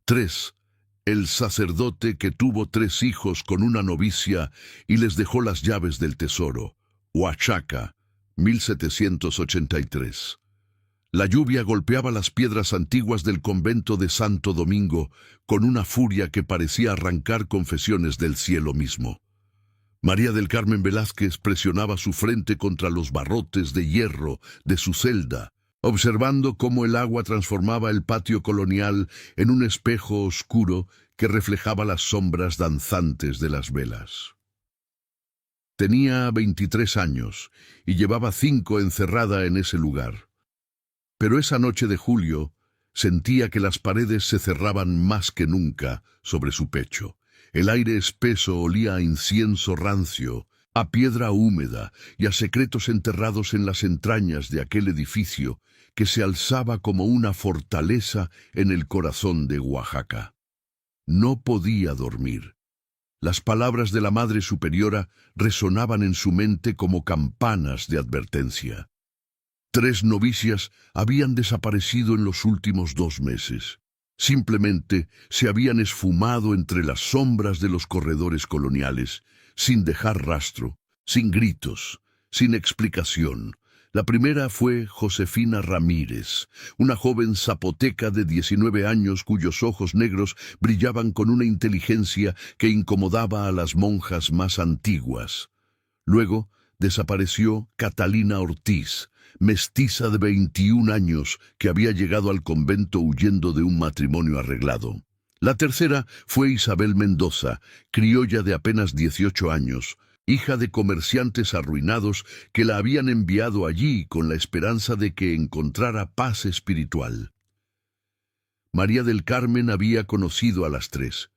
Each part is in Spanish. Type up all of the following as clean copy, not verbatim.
3. El sacerdote que tuvo 3 hijos con una novicia y les dejó las llaves del tesoro. Oaxaca, 1783. La lluvia golpeaba las piedras antiguas del convento de Santo Domingo con una furia que parecía arrancar confesiones del cielo mismo. María del Carmen Velázquez presionaba su frente contra los barrotes de hierro de su celda, observando cómo el agua transformaba el patio colonial en un espejo oscuro que reflejaba las sombras danzantes de las velas. Tenía 23 años y llevaba 5 encerrada en ese lugar. Pero esa noche de julio sentía que las paredes se cerraban más que nunca sobre su pecho. El aire espeso olía a incienso rancio, a piedra húmeda y a secretos enterrados en las entrañas de aquel edificio que se alzaba como una fortaleza en el corazón de Oaxaca. No podía dormir. Las palabras de la Madre Superiora resonaban en su mente como campanas de advertencia. 3 novicias habían desaparecido en los últimos 2 meses. Simplemente se habían esfumado entre las sombras de los corredores coloniales, sin dejar rastro, sin gritos, sin explicación. La primera fue Josefina Ramírez, una joven zapoteca de 19 años cuyos ojos negros brillaban con una inteligencia que incomodaba a las monjas más antiguas. Luego desapareció Catalina Ortiz, mestiza de 21 años que había llegado al convento huyendo de un matrimonio arreglado. La tercera fue Isabel Mendoza, criolla de apenas 18 años, hija de comerciantes arruinados que la habían enviado allí con la esperanza de que encontrara paz espiritual. María del Carmen había conocido a las 3.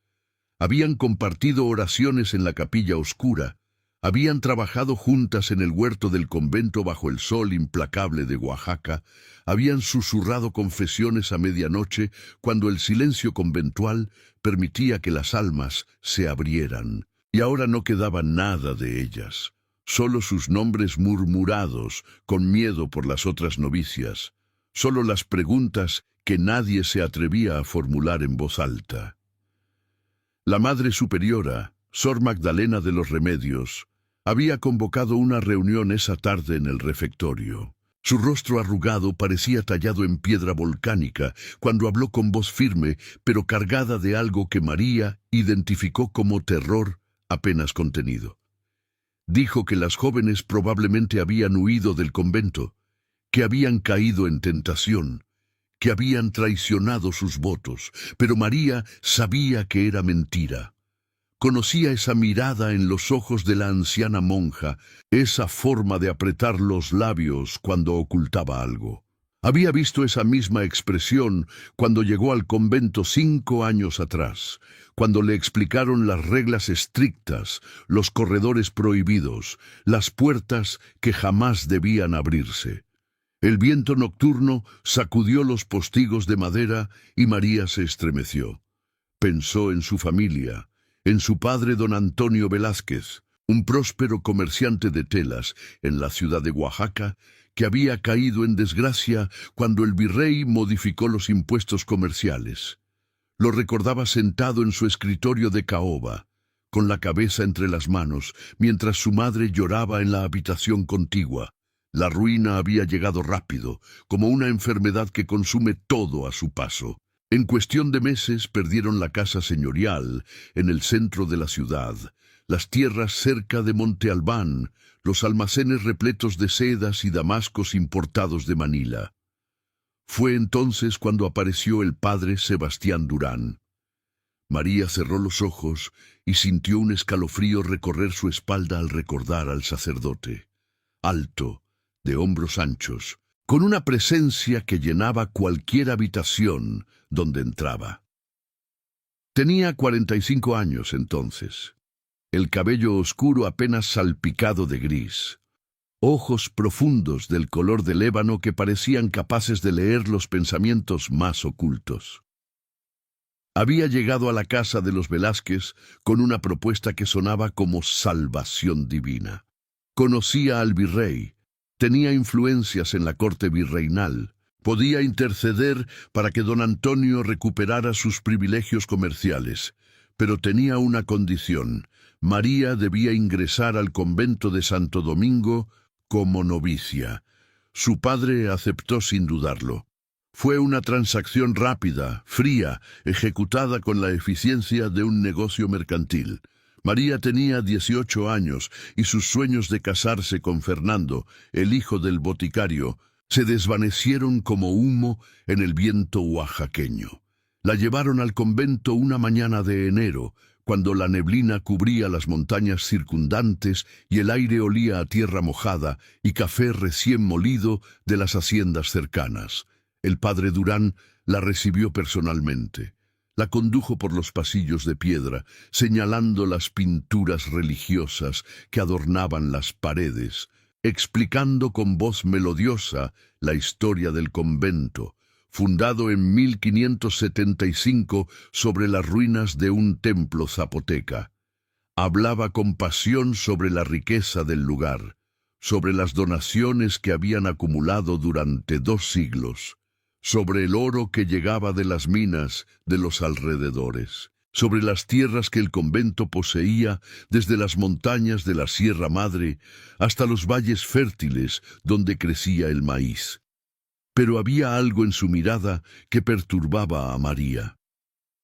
Habían compartido oraciones en la capilla oscura, habían trabajado juntas en el huerto del convento bajo el sol implacable de Oaxaca, habían susurrado confesiones a medianoche cuando el silencio conventual permitía que las almas se abrieran. Y ahora no quedaba nada de ellas, solo sus nombres murmurados con miedo por las otras novicias, solo las preguntas que nadie se atrevía a formular en voz alta. La Madre Superiora, Sor Magdalena de los Remedios, había convocado una reunión esa tarde en el refectorio. Su rostro arrugado parecía tallado en piedra volcánica cuando habló con voz firme, pero cargada de algo que María identificó como terror apenas contenido. Dijo que las jóvenes probablemente habían huido del convento, que habían caído en tentación, que habían traicionado sus votos, pero María sabía que era mentira. Conocía esa mirada en los ojos de la anciana monja, esa forma de apretar los labios cuando ocultaba algo. Había visto esa misma expresión cuando llegó al convento 5 años atrás, cuando le explicaron las reglas estrictas, los corredores prohibidos, las puertas que jamás debían abrirse. El viento nocturno sacudió los postigos de madera y María se estremeció. Pensó en su familia, en su padre don Antonio Velázquez, un próspero comerciante de telas en la ciudad de Oaxaca, que había caído en desgracia cuando el virrey modificó los impuestos comerciales. Lo recordaba sentado en su escritorio de caoba, con la cabeza entre las manos, mientras su madre lloraba en la habitación contigua. La ruina había llegado rápido, como una enfermedad que consume todo a su paso. En cuestión de meses perdieron la casa señorial en el centro de la ciudad, las tierras cerca de Monte Albán, los almacenes repletos de sedas y damascos importados de Manila. Fue entonces cuando apareció el padre Sebastián Durán. María cerró los ojos y sintió un escalofrío recorrer su espalda al recordar al sacerdote, alto, de hombros anchos, con una presencia que llenaba cualquier habitación donde entraba. Tenía 45 años entonces, el cabello oscuro apenas salpicado de gris, ojos profundos del color del ébano que parecían capaces de leer los pensamientos más ocultos. Había llegado a la casa de los Velázquez con una propuesta que sonaba como salvación divina. Conocía al virrey, tenía influencias en la corte virreinal, Podía interceder para que don Antonio recuperara sus privilegios comerciales, pero tenía una condición: María debía ingresar al convento de Santo Domingo como novicia. Su padre aceptó sin dudarlo. Fue una transacción rápida, fría, ejecutada con la eficiencia de un negocio mercantil. María tenía 18 años y sus sueños de casarse con Fernando, el hijo del boticario, se desvanecieron como humo en el viento oaxaqueño. La llevaron al convento una mañana de enero, cuando la neblina cubría las montañas circundantes y el aire olía a tierra mojada y café recién molido de las haciendas cercanas. El padre Durán la recibió personalmente. La condujo por los pasillos de piedra, señalando las pinturas religiosas que adornaban las paredes, explicando con voz melodiosa la historia del convento, fundado en 1575 sobre las ruinas de un templo zapoteca. Hablaba con pasión sobre la riqueza del lugar, sobre las donaciones que habían acumulado durante 2 siglos, sobre el oro que llegaba de las minas de los alrededores, sobre las tierras que el convento poseía desde las montañas de la Sierra Madre hasta los valles fértiles donde crecía el maíz. Pero había algo en su mirada que perturbaba a María.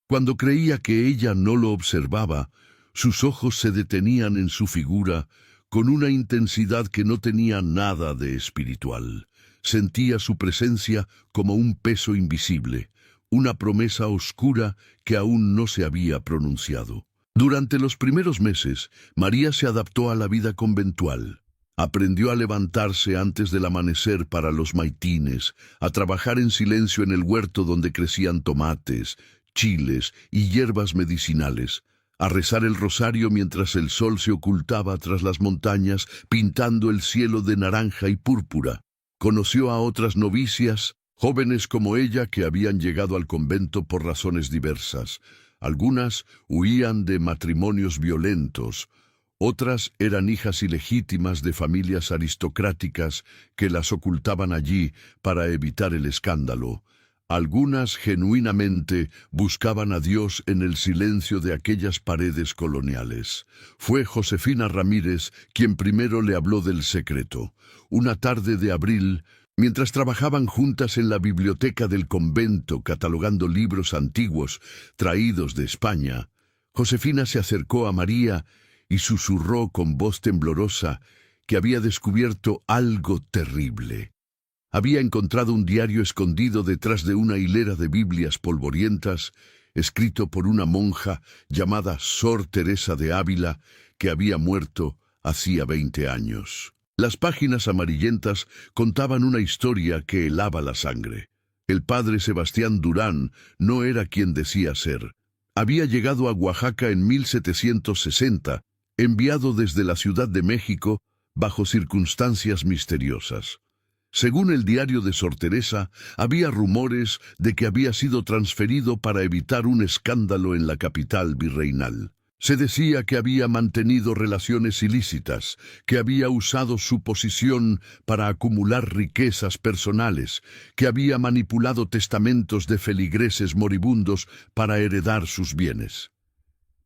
Cuando creía que ella no lo observaba, sus ojos se detenían en su figura con una intensidad que no tenía nada de espiritual. Sentía su presencia como un peso invisible, una promesa oscura que aún no se había pronunciado. Durante los primeros meses, María se adaptó a la vida conventual. Aprendió a levantarse antes del amanecer para los maitines, a trabajar en silencio en el huerto donde crecían tomates, chiles y hierbas medicinales, a rezar el rosario mientras el sol se ocultaba tras las montañas, pintando el cielo de naranja y púrpura. Conoció a otras novicias, jóvenes como ella que habían llegado al convento por razones diversas. Algunas huían de matrimonios violentos, otras eran hijas ilegítimas de familias aristocráticas que las ocultaban allí para evitar el escándalo. Algunas genuinamente buscaban a Dios en el silencio de aquellas paredes coloniales. Fue Josefina Ramírez quien primero le habló del secreto. Una tarde de abril, mientras trabajaban juntas en la biblioteca del convento catalogando libros antiguos traídos de España, Josefina se acercó a María y susurró con voz temblorosa que había descubierto algo terrible. Había encontrado un diario escondido detrás de una hilera de Biblias polvorientas, escrito por una monja llamada Sor Teresa de Ávila, que había muerto hacía 20 años. Las páginas amarillentas contaban una historia que helaba la sangre. El padre Sebastián Durán no era quien decía ser. Había llegado a Oaxaca en 1760, enviado desde la Ciudad de México bajo circunstancias misteriosas. Según el diario de Sor Teresa, había rumores de que había sido transferido para evitar un escándalo en la capital virreinal. Se decía que había mantenido relaciones ilícitas, que había usado su posición para acumular riquezas personales, que había manipulado testamentos de feligreses moribundos para heredar sus bienes.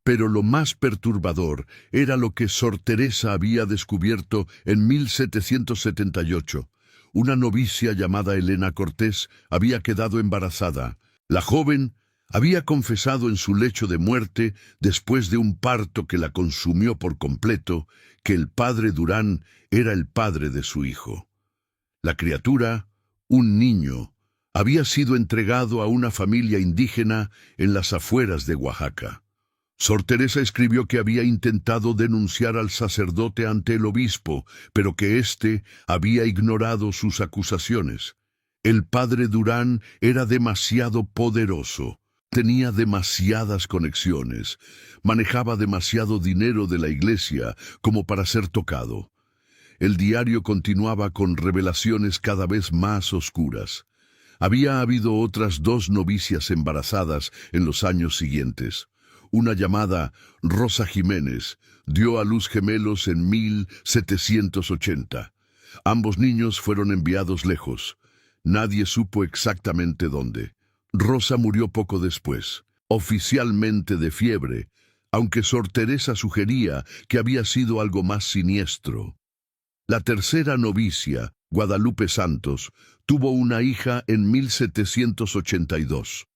Pero lo más perturbador era lo que Sor Teresa había descubierto en 1778. Una novicia llamada Elena Cortés había quedado embarazada. La joven había confesado en su lecho de muerte, después de un parto que la consumió por completo, que el padre Durán era el padre de su hijo. La criatura, un niño, había sido entregado a una familia indígena en las afueras de Oaxaca. Sor Teresa escribió que había intentado denunciar al sacerdote ante el obispo, pero que éste había ignorado sus acusaciones. El padre Durán era demasiado poderoso, tenía demasiadas conexiones, manejaba demasiado dinero de la iglesia como para ser tocado. El diario continuaba con revelaciones cada vez más oscuras. Había habido otras 2 novicias embarazadas en los años siguientes. Una llamada Rosa Jiménez dio a luz gemelos en 1780. Ambos niños fueron enviados lejos. Nadie supo exactamente dónde. Rosa murió poco después, oficialmente de fiebre, aunque Sor Teresa sugería que había sido algo más siniestro. La tercera novicia, Guadalupe Santos, tuvo una hija en 1782.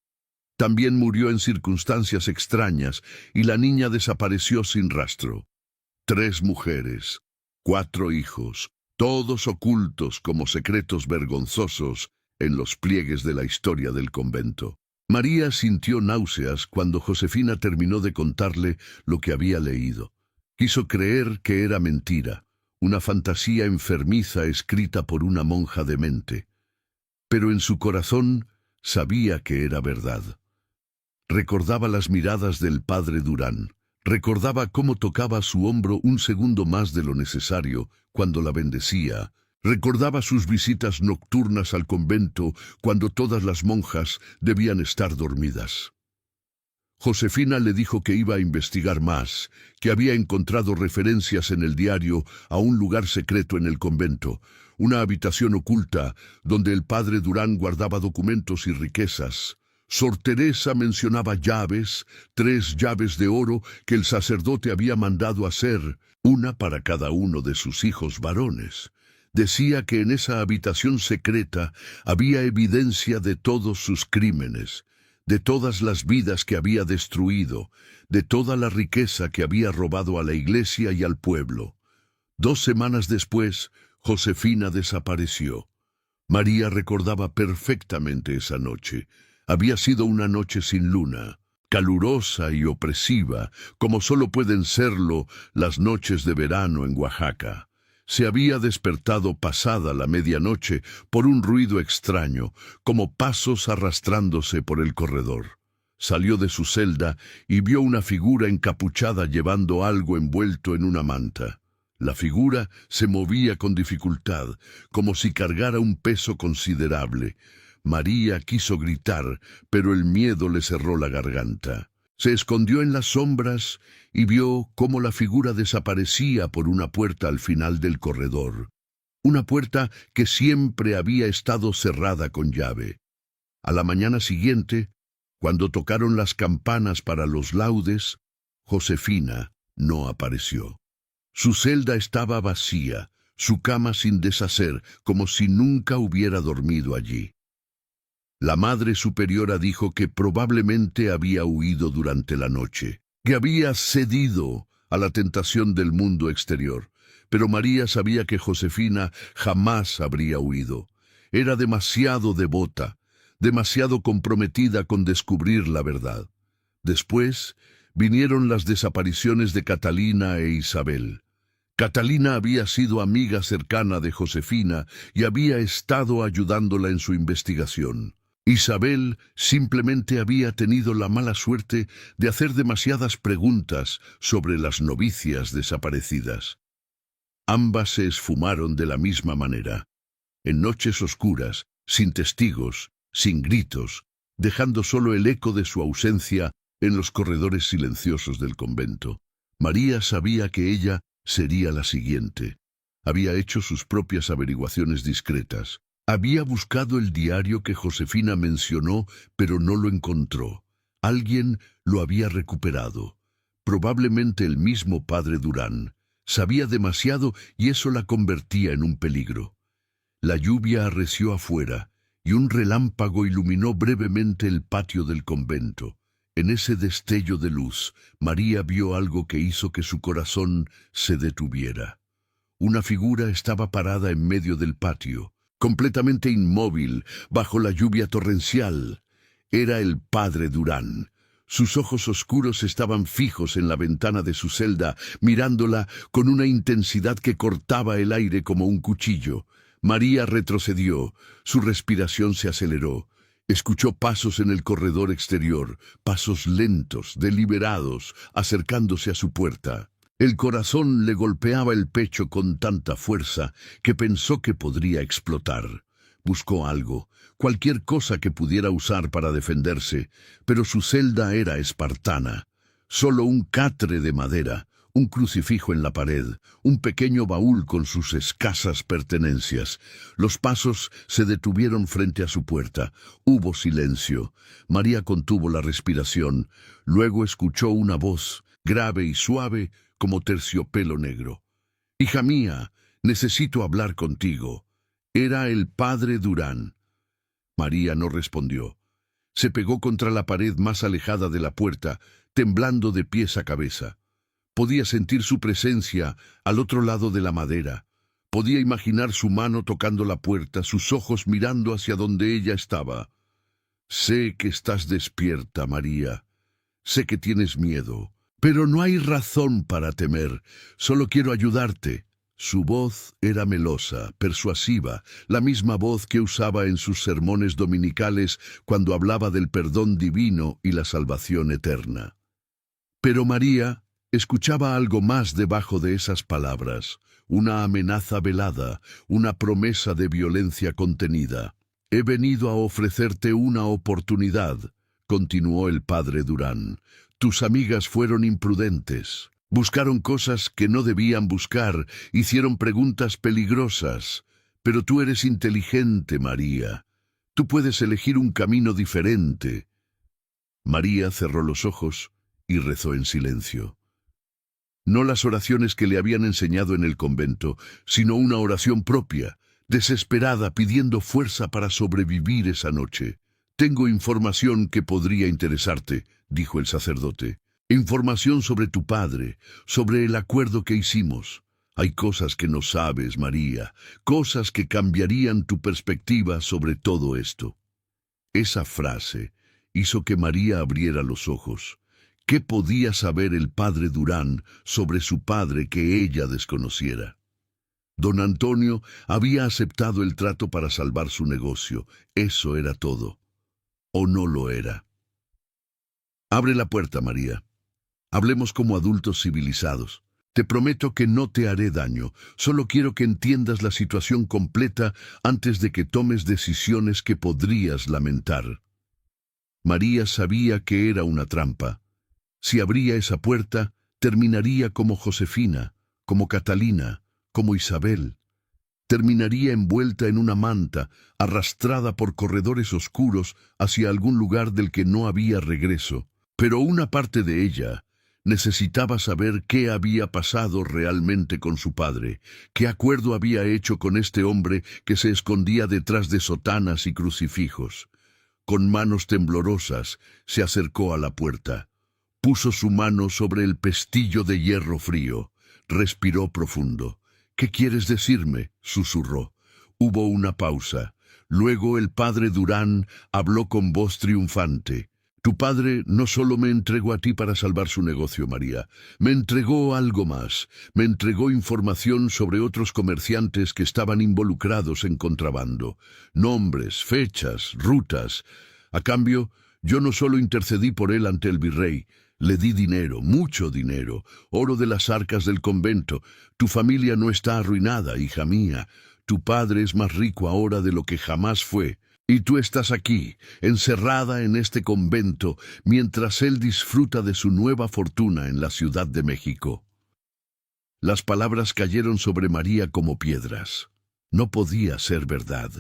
También murió en circunstancias extrañas y la niña desapareció sin rastro. 3 mujeres, 4 hijos, todos ocultos como secretos vergonzosos en los pliegues de la historia del convento. María sintió náuseas cuando Josefina terminó de contarle lo que había leído. Quiso creer que era mentira, una fantasía enfermiza escrita por una monja demente. Pero en su corazón sabía que era verdad. Recordaba las miradas del padre Durán. Recordaba cómo tocaba su hombro un segundo más de lo necesario cuando la bendecía. Recordaba sus visitas nocturnas al convento cuando todas las monjas debían estar dormidas. Josefina le dijo que iba a investigar más, que había encontrado referencias en el diario a un lugar secreto en el convento, una habitación oculta donde el padre Durán guardaba documentos y riquezas. Sor Teresa mencionaba llaves, 3 llaves de oro que el sacerdote había mandado hacer, una para cada uno de sus hijos varones. Decía que en esa habitación secreta había evidencia de todos sus crímenes, de todas las vidas que había destruido, de toda la riqueza que había robado a la iglesia y al pueblo. 2 semanas después, Josefina desapareció. María recordaba perfectamente esa noche. Había sido una noche sin luna, calurosa y opresiva, como solo pueden serlo las noches de verano en Oaxaca. Se había despertado pasada la medianoche por un ruido extraño, como pasos arrastrándose por el corredor. Salió de su celda y vio una figura encapuchada llevando algo envuelto en una manta. La figura se movía con dificultad, como si cargara un peso considerable. María quiso gritar, pero el miedo le cerró la garganta. Se escondió en las sombras y vio cómo la figura desaparecía por una puerta al final del corredor. Una puerta que siempre había estado cerrada con llave. A la mañana siguiente, cuando tocaron las campanas para los laudes, Josefina no apareció. Su celda estaba vacía, su cama sin deshacer, como si nunca hubiera dormido allí. La Madre Superiora dijo que probablemente había huido durante la noche, que había cedido a la tentación del mundo exterior. Pero María sabía que Josefina jamás habría huido. Era demasiado devota, demasiado comprometida con descubrir la verdad. Después vinieron las desapariciones de Catalina e Isabel. Catalina había sido amiga cercana de Josefina y había estado ayudándola en su investigación. Isabel simplemente había tenido la mala suerte de hacer demasiadas preguntas sobre las novicias desaparecidas. Ambas se esfumaron de la misma manera, en noches oscuras, sin testigos, sin gritos, dejando solo el eco de su ausencia en los corredores silenciosos del convento. María sabía que ella sería la siguiente. Había hecho sus propias averiguaciones discretas. Había buscado el diario que Josefina mencionó, pero no lo encontró. Alguien lo había recuperado. Probablemente el mismo padre Durán. Sabía demasiado y eso la convertía en un peligro. La lluvia arreció afuera y un relámpago iluminó brevemente el patio del convento. En ese destello de luz, María vio algo que hizo que su corazón se detuviera. Una figura estaba parada en medio del patio, completamente inmóvil, bajo la lluvia torrencial. Era el padre Durán. Sus ojos oscuros estaban fijos en la ventana de su celda, mirándola con una intensidad que cortaba el aire como un cuchillo. María retrocedió, su respiración se aceleró. Escuchó pasos en el corredor exterior, pasos lentos, deliberados, acercándose a su puerta. El corazón le golpeaba el pecho con tanta fuerza que pensó que podría explotar. Buscó algo, cualquier cosa que pudiera usar para defenderse, pero su celda era espartana. Solo un catre de madera, un crucifijo en la pared, un pequeño baúl con sus escasas pertenencias. Los pasos se detuvieron frente a su puerta. Hubo silencio. María contuvo la respiración. Luego escuchó una voz, grave y suave, como terciopelo negro. «Hija mía, necesito hablar contigo». Era el padre Durán. María no respondió. Se pegó contra la pared más alejada de la puerta, temblando de pies a cabeza. Podía sentir su presencia al otro lado de la madera. Podía imaginar su mano tocando la puerta, sus ojos mirando hacia donde ella estaba. «Sé que estás despierta, María. Sé que tienes miedo. Pero no hay razón para temer. Solo quiero ayudarte». Su voz era melosa, persuasiva, la misma voz que usaba en sus sermones dominicales cuando hablaba del perdón divino y la salvación eterna. Pero María escuchaba algo más debajo de esas palabras, una amenaza velada, una promesa de violencia contenida. «He venido a ofrecerte una oportunidad», continuó el padre Durán. «Tus amigas fueron imprudentes. Buscaron cosas que no debían buscar, hicieron preguntas peligrosas. Pero tú eres inteligente, María. Tú puedes elegir un camino diferente». María cerró los ojos y rezó en silencio. No las oraciones que le habían enseñado en el convento, sino una oración propia, desesperada, pidiendo fuerza para sobrevivir esa noche. «Tengo información que podría interesarte», dijo el sacerdote. «Información sobre tu padre, sobre el acuerdo que hicimos. Hay cosas que no sabes, María, cosas que cambiarían tu perspectiva sobre todo esto». Esa frase hizo que María abriera los ojos. ¿Qué podía saber el padre Durán sobre su padre que ella desconociera? Don Antonio había aceptado el trato para salvar su negocio. Eso era todo. ¿O no lo era? «Abre la puerta, María. Hablemos como adultos civilizados. Te prometo que no te haré daño. Solo quiero que entiendas la situación completa antes de que tomes decisiones que podrías lamentar». María sabía que era una trampa. Si abría esa puerta, terminaría como Josefina, como Catalina, como Isabel. Terminaría envuelta en una manta, arrastrada por corredores oscuros hacia algún lugar del que no había regreso. Pero una parte de ella necesitaba saber qué había pasado realmente con su padre, qué acuerdo había hecho con este hombre que se escondía detrás de sotanas y crucifijos. Con manos temblorosas se acercó a la puerta. Puso su mano sobre el pestillo de hierro frío. Respiró profundo. «¿Qué quieres decirme?», susurró. Hubo una pausa. Luego el padre Durán habló con voz triunfante. «Tu padre no solo me entregó a ti para salvar su negocio, María. Me entregó algo más. Me entregó información sobre otros comerciantes que estaban involucrados en contrabando. Nombres, fechas, rutas. A cambio, yo no solo intercedí por él ante el virrey. Le di dinero, mucho dinero, oro de las arcas del convento. Tu familia no está arruinada, hija mía. Tu padre es más rico ahora de lo que jamás fue. Y tú estás aquí, encerrada en este convento, mientras él disfruta de su nueva fortuna en la Ciudad de México». Las palabras cayeron sobre María como piedras. No podía ser verdad.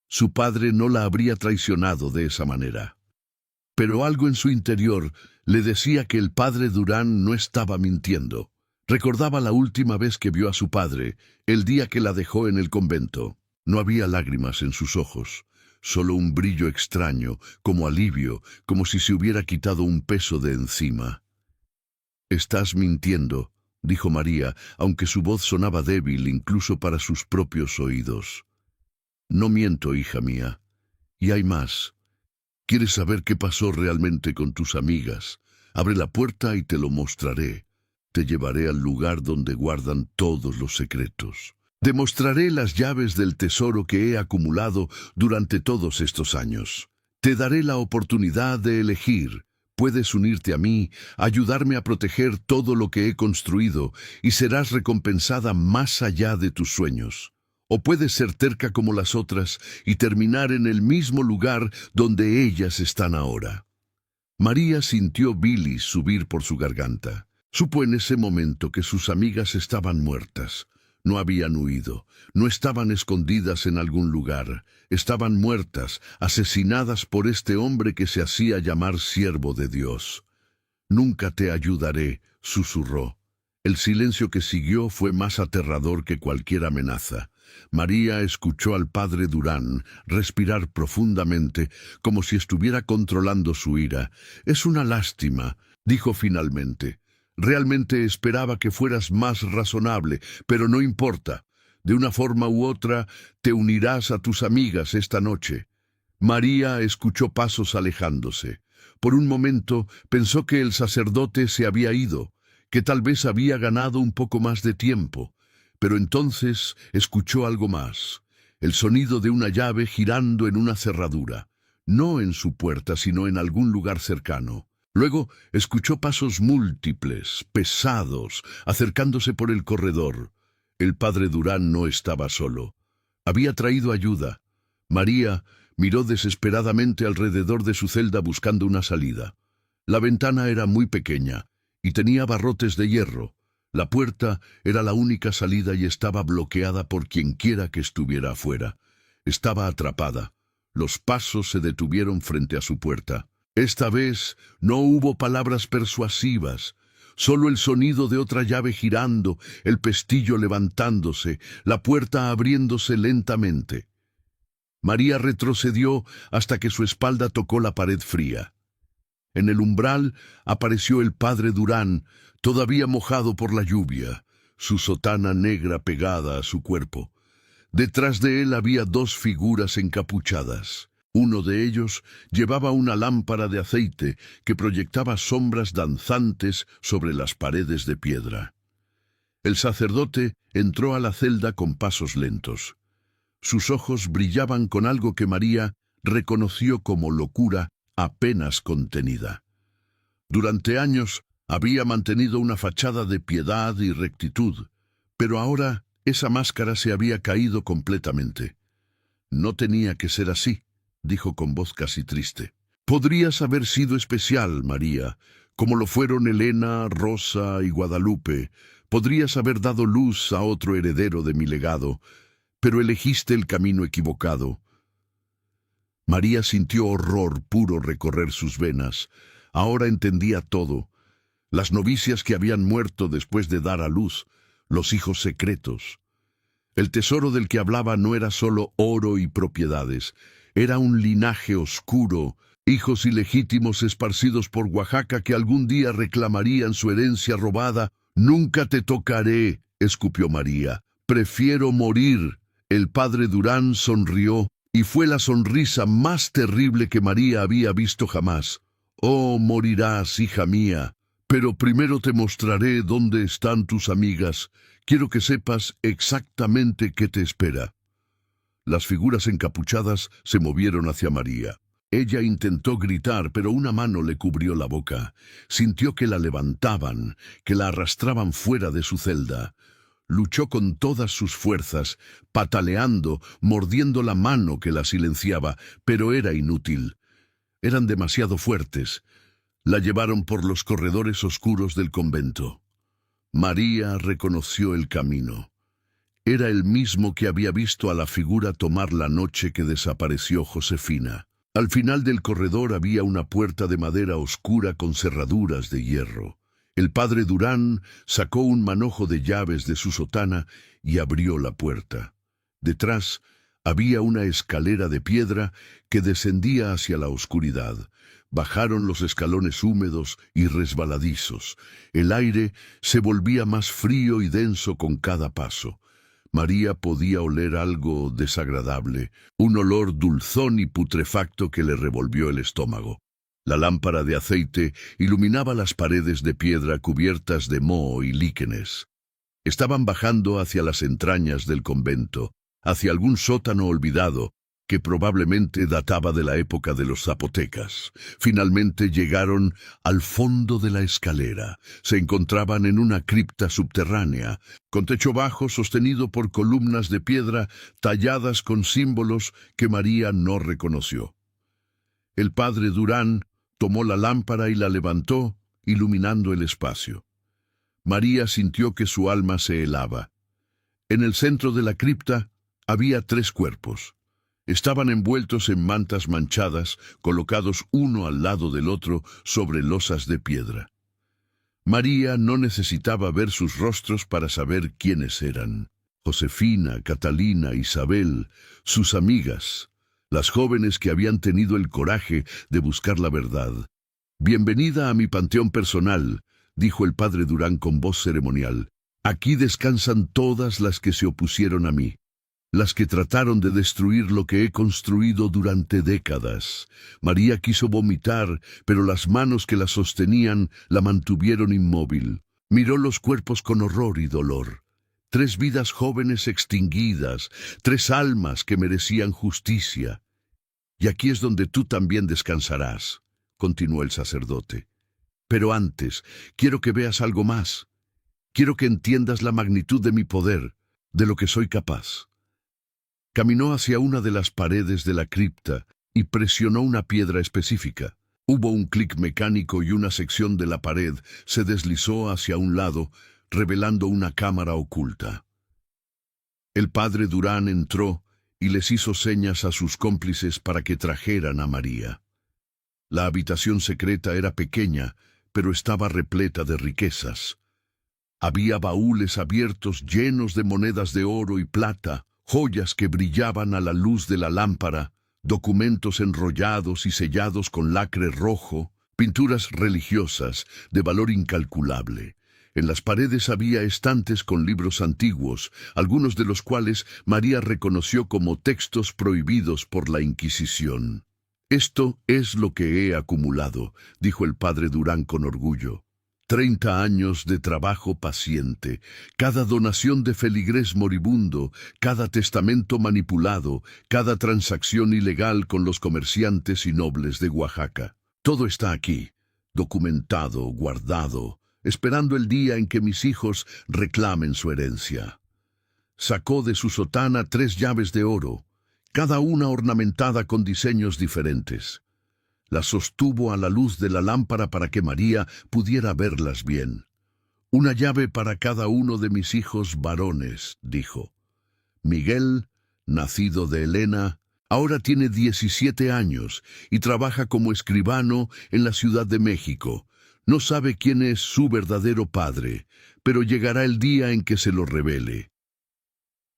Su padre no la habría traicionado de esa manera. Pero algo en su interior le decía que el padre Durán no estaba mintiendo. Recordaba la última vez que vio a su padre, el día que la dejó en el convento. No había lágrimas en sus ojos, solo un brillo extraño, como alivio, como si se hubiera quitado un peso de encima. «Estás mintiendo», dijo María, aunque su voz sonaba débil incluso para sus propios oídos. «No miento, hija mía. Y hay más. ¿Quieres saber qué pasó realmente con tus amigas? Abre la puerta y te lo mostraré. Te llevaré al lugar donde guardan todos los secretos. Demostraré las llaves del tesoro que he acumulado durante todos estos años. Te daré la oportunidad de elegir. Puedes unirte a mí, ayudarme a proteger todo lo que he construido, y serás recompensada más allá de tus sueños. O puedes ser terca como las otras y terminar en el mismo lugar donde ellas están ahora». María sintió bilis subir por su garganta. Supo en ese momento que sus amigas estaban muertas. No habían huido, no estaban escondidas en algún lugar, estaban muertas, asesinadas por este hombre que se hacía llamar siervo de Dios. «Nunca te ayudaré», susurró. El silencio que siguió fue más aterrador que cualquier amenaza. María escuchó al padre Durán respirar profundamente, como si estuviera controlando su ira. «Es una lástima», dijo finalmente. «Realmente esperaba que fueras más razonable, pero no importa. De una forma u otra, te unirás a tus amigas esta noche». María escuchó pasos alejándose. Por un momento pensó que el sacerdote se había ido, que tal vez había ganado un poco más de tiempo. Pero entonces escuchó algo más, el sonido de una llave girando en una cerradura, no en su puerta, sino en algún lugar cercano. Luego escuchó pasos múltiples, pesados, acercándose por el corredor. El padre Durán no estaba solo. Había traído ayuda. María miró desesperadamente alrededor de su celda buscando una salida. La ventana era muy pequeña y tenía barrotes de hierro. La puerta era la única salida y estaba bloqueada por quienquiera que estuviera afuera. Estaba atrapada. Los pasos se detuvieron frente a su puerta. Esta vez no hubo palabras persuasivas, solo el sonido de otra llave girando, el pestillo levantándose, la puerta abriéndose lentamente. María retrocedió hasta que su espalda tocó la pared fría. En el umbral apareció el padre Durán, todavía mojado por la lluvia, su sotana negra pegada a su cuerpo. Detrás de él había dos figuras encapuchadas. Uno de ellos llevaba una lámpara de aceite que proyectaba sombras danzantes sobre las paredes de piedra. El sacerdote entró a la celda con pasos lentos. Sus ojos brillaban con algo que María reconoció como locura apenas contenida. Durante años había mantenido una fachada de piedad y rectitud, pero ahora esa máscara se había caído completamente. «No tenía que ser así», dijo con voz casi triste. «Podrías haber sido especial, María, como lo fueron Elena, Rosa y Guadalupe. Podrías haber dado luz a otro heredero de mi legado, pero elegiste el camino equivocado». María sintió horror puro recorrer sus venas. Ahora entendía todo. Las novicias que habían muerto después de dar a luz, los hijos secretos. El tesoro del que hablaba no era solo oro y propiedades, era un linaje oscuro, hijos ilegítimos esparcidos por Oaxaca que algún día reclamarían su herencia robada. «Nunca te tocaré», escupió María. «Prefiero morir». El padre Durán sonrió, y fue la sonrisa más terrible que María había visto jamás. «Oh, morirás, hija mía, pero primero te mostraré dónde están tus amigas. Quiero que sepas exactamente qué te espera». Las figuras encapuchadas se movieron hacia María. Ella intentó gritar, pero una mano le cubrió la boca. Sintió que la levantaban, que la arrastraban fuera de su celda. Luchó con todas sus fuerzas, pataleando, mordiendo la mano que la silenciaba, pero era inútil. Eran demasiado fuertes. La llevaron por los corredores oscuros del convento. María reconoció el camino. Era el mismo que había visto a la figura tomar la noche que desapareció Josefina. Al final del corredor había una puerta de madera oscura con cerraduras de hierro. El padre Durán sacó un manojo de llaves de su sotana y abrió la puerta. Detrás había una escalera de piedra que descendía hacia la oscuridad. Bajaron los escalones húmedos y resbaladizos. El aire se volvía más frío y denso con cada paso. María podía oler algo desagradable, un olor dulzón y putrefacto que le revolvió el estómago. La lámpara de aceite iluminaba las paredes de piedra cubiertas de moho y líquenes. Estaban bajando hacia las entrañas del convento, hacia algún sótano olvidado que probablemente databa de la época de los zapotecas. Finalmente llegaron al fondo de la escalera. Se encontraban en una cripta subterránea, con techo bajo sostenido por columnas de piedra talladas con símbolos que María no reconoció. El padre Durán tomó la lámpara y la levantó, iluminando el espacio. María sintió que su alma se helaba. En el centro de la cripta había 3 cuerpos. Estaban envueltos en mantas manchadas, colocados uno al lado del otro sobre losas de piedra. María no necesitaba ver sus rostros para saber quiénes eran. Josefina, Catalina, Isabel, sus amigas, las jóvenes que habían tenido el coraje de buscar la verdad. «Bienvenida a mi panteón personal», dijo el padre Durán con voz ceremonial. «Aquí descansan todas las que se opusieron a mí, las que trataron de destruir lo que he construido durante décadas». María quiso vomitar, pero las manos que la sostenían la mantuvieron inmóvil. Miró los cuerpos con horror y dolor. 3 vidas jóvenes extinguidas, 3 almas que merecían justicia. «Y aquí es donde tú también descansarás», continuó el sacerdote. «Pero antes, quiero que veas algo más. Quiero que entiendas la magnitud de mi poder, de lo que soy capaz». Caminó hacia una de las paredes de la cripta y presionó una piedra específica. Hubo un clic mecánico y una sección de la pared se deslizó hacia un lado, revelando una cámara oculta. El padre Durán entró y les hizo señas a sus cómplices para que trajeran a María. La habitación secreta era pequeña, pero estaba repleta de riquezas. Había baúles abiertos llenos de monedas de oro y plata, joyas que brillaban a la luz de la lámpara, documentos enrollados y sellados con lacre rojo, pinturas religiosas de valor incalculable. En las paredes había estantes con libros antiguos, algunos de los cuales María reconoció como textos prohibidos por la Inquisición. «Esto es lo que he acumulado», dijo el padre Durán con orgullo. 30 años de trabajo paciente, cada donación de feligrés moribundo, cada testamento manipulado, cada transacción ilegal con los comerciantes y nobles de Oaxaca. Todo está aquí, documentado, guardado, esperando el día en que mis hijos reclamen su herencia. Sacó de su sotana 3 llaves de oro, cada una ornamentada con diseños diferentes. Las sostuvo a la luz de la lámpara para que María pudiera verlas bien. «Una llave para cada uno de mis hijos varones», dijo. Miguel, nacido de Elena, ahora tiene 17 años y trabaja como escribano en la Ciudad de México. No sabe quién es su verdadero padre, pero llegará el día en que se lo revele.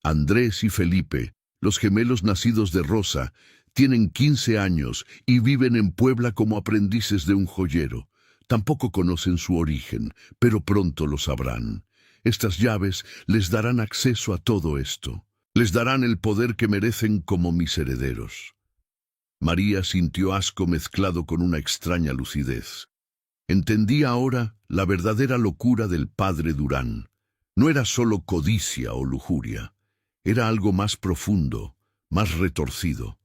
Andrés y Felipe, los gemelos nacidos de Rosa, tienen 15 años y viven en Puebla como aprendices de un joyero. Tampoco conocen su origen, pero pronto lo sabrán. Estas llaves les darán acceso a todo esto. Les darán el poder que merecen como mis herederos». María sintió asco mezclado con una extraña lucidez. Entendía ahora la verdadera locura del padre Durán. No era solo codicia o lujuria. Era algo más profundo, más retorcido.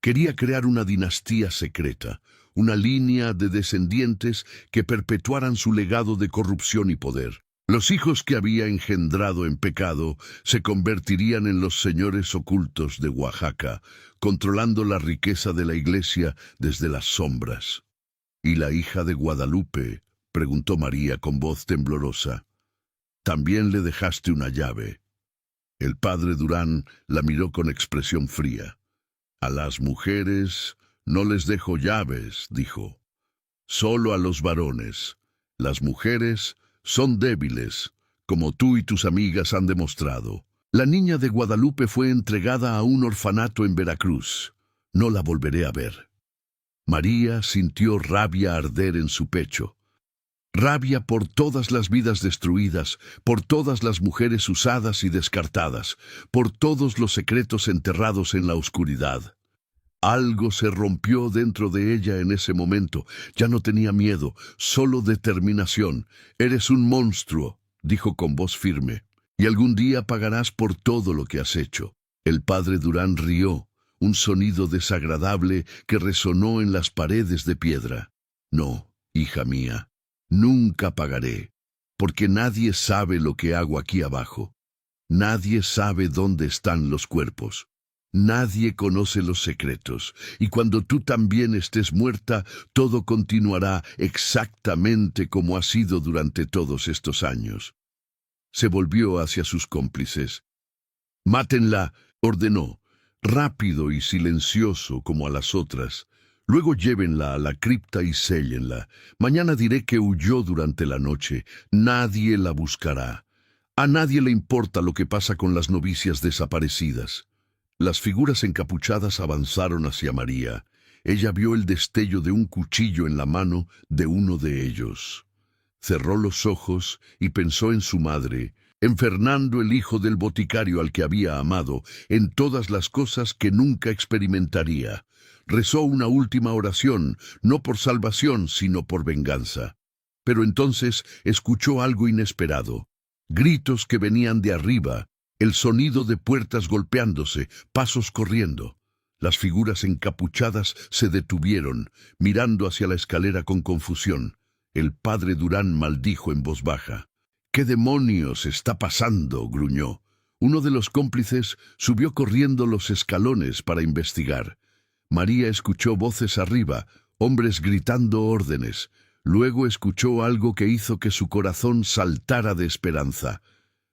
Quería crear una dinastía secreta, una línea de descendientes que perpetuaran su legado de corrupción y poder. Los hijos que había engendrado en pecado se convertirían en los señores ocultos de Oaxaca, controlando la riqueza de la iglesia desde las sombras. «¿Y la hija de Guadalupe?», preguntó María con voz temblorosa. «También le dejaste una llave». El padre Durán la miró con expresión fría. «A las mujeres no les dejo llaves», dijo. «Solo a los varones. Las mujeres son débiles, como tú y tus amigas han demostrado. La niña de Guadalupe fue entregada a un orfanato en Veracruz. No la volveré a ver». María sintió rabia arder en su pecho. Rabia por todas las vidas destruidas, por todas las mujeres usadas y descartadas, por todos los secretos enterrados en la oscuridad. Algo se rompió dentro de ella en ese momento. Ya no tenía miedo, solo determinación. «Eres un monstruo», dijo con voz firme, «y algún día pagarás por todo lo que has hecho». El padre Durán rió, un sonido desagradable que resonó en las paredes de piedra. «No, hija mía, nunca pagaré, porque nadie sabe lo que hago aquí abajo. Nadie sabe dónde están los cuerpos. Nadie conoce los secretos, y cuando tú también estés muerta, todo continuará exactamente como ha sido durante todos estos años. Se volvió hacia sus cómplices. «Mátenla», ordenó, rápido y silencioso como a las otras. «Luego llévenla a la cripta y séllenla. Mañana diré que huyó durante la noche. Nadie la buscará. A nadie le importa lo que pasa con las novicias desaparecidas». Las figuras encapuchadas avanzaron hacia María. Ella vio el destello de un cuchillo en la mano de uno de ellos. Cerró los ojos y pensó en su madre, en Fernando, el hijo del boticario al que había amado, en todas las cosas que nunca experimentaría. Rezó una última oración, no por salvación, sino por venganza. Pero entonces escuchó algo inesperado. Gritos que venían de arriba, el sonido de puertas golpeándose, pasos corriendo. Las figuras encapuchadas se detuvieron, mirando hacia la escalera con confusión. El padre Durán maldijo en voz baja. «¿Qué demonios está pasando?», gruñó. Uno de los cómplices subió corriendo los escalones para investigar. María escuchó voces arriba, hombres gritando órdenes. Luego escuchó algo que hizo que su corazón saltara de esperanza.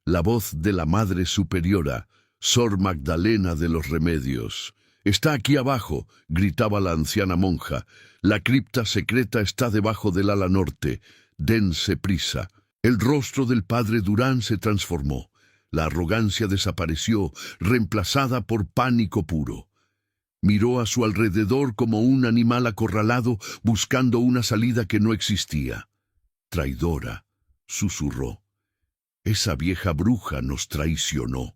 La voz de la Madre Superiora, Sor Magdalena de los Remedios. «Está aquí abajo», gritaba la anciana monja. «La cripta secreta está debajo del ala norte. Dense prisa». El rostro del padre Durán se transformó. La arrogancia desapareció, reemplazada por pánico puro. Miró a su alrededor como un animal acorralado, buscando una salida que no existía. «Traidora», susurró. «Esa vieja bruja nos traicionó».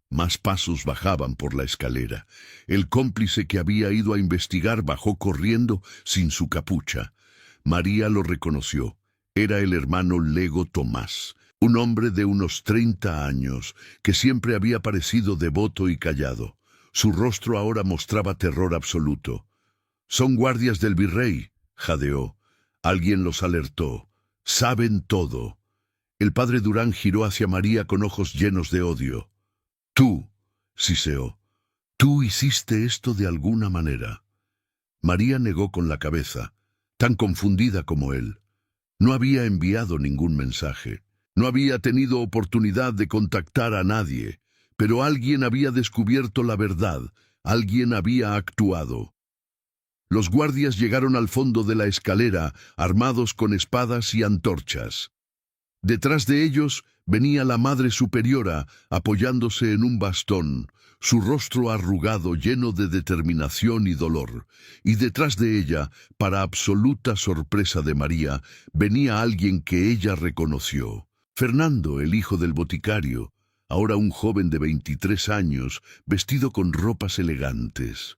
Más pasos bajaban por la escalera. El cómplice que había ido a investigar bajó corriendo sin su capucha. María lo reconoció. Era el hermano Lego Tomás, un hombre de unos 30 años, que siempre había parecido devoto y callado. Su rostro ahora mostraba terror absoluto. «Son guardias del virrey», jadeó. Alguien los alertó. «Saben todo». El padre Durán giró hacia María con ojos llenos de odio. «Tú», siseó, «tú hiciste esto de alguna manera». María negó con la cabeza, tan confundida como él. No había enviado ningún mensaje. No había tenido oportunidad de contactar a nadie. Pero alguien había descubierto la verdad. Alguien había actuado. Los guardias llegaron al fondo de la escalera, armados con espadas y antorchas. Detrás de ellos venía la Madre Superiora, apoyándose en un bastón, su rostro arrugado lleno de determinación y dolor. Y detrás de ella, para absoluta sorpresa de María, venía alguien que ella reconoció. Fernando, el hijo del boticario, ahora un joven de 23 años, vestido con ropas elegantes.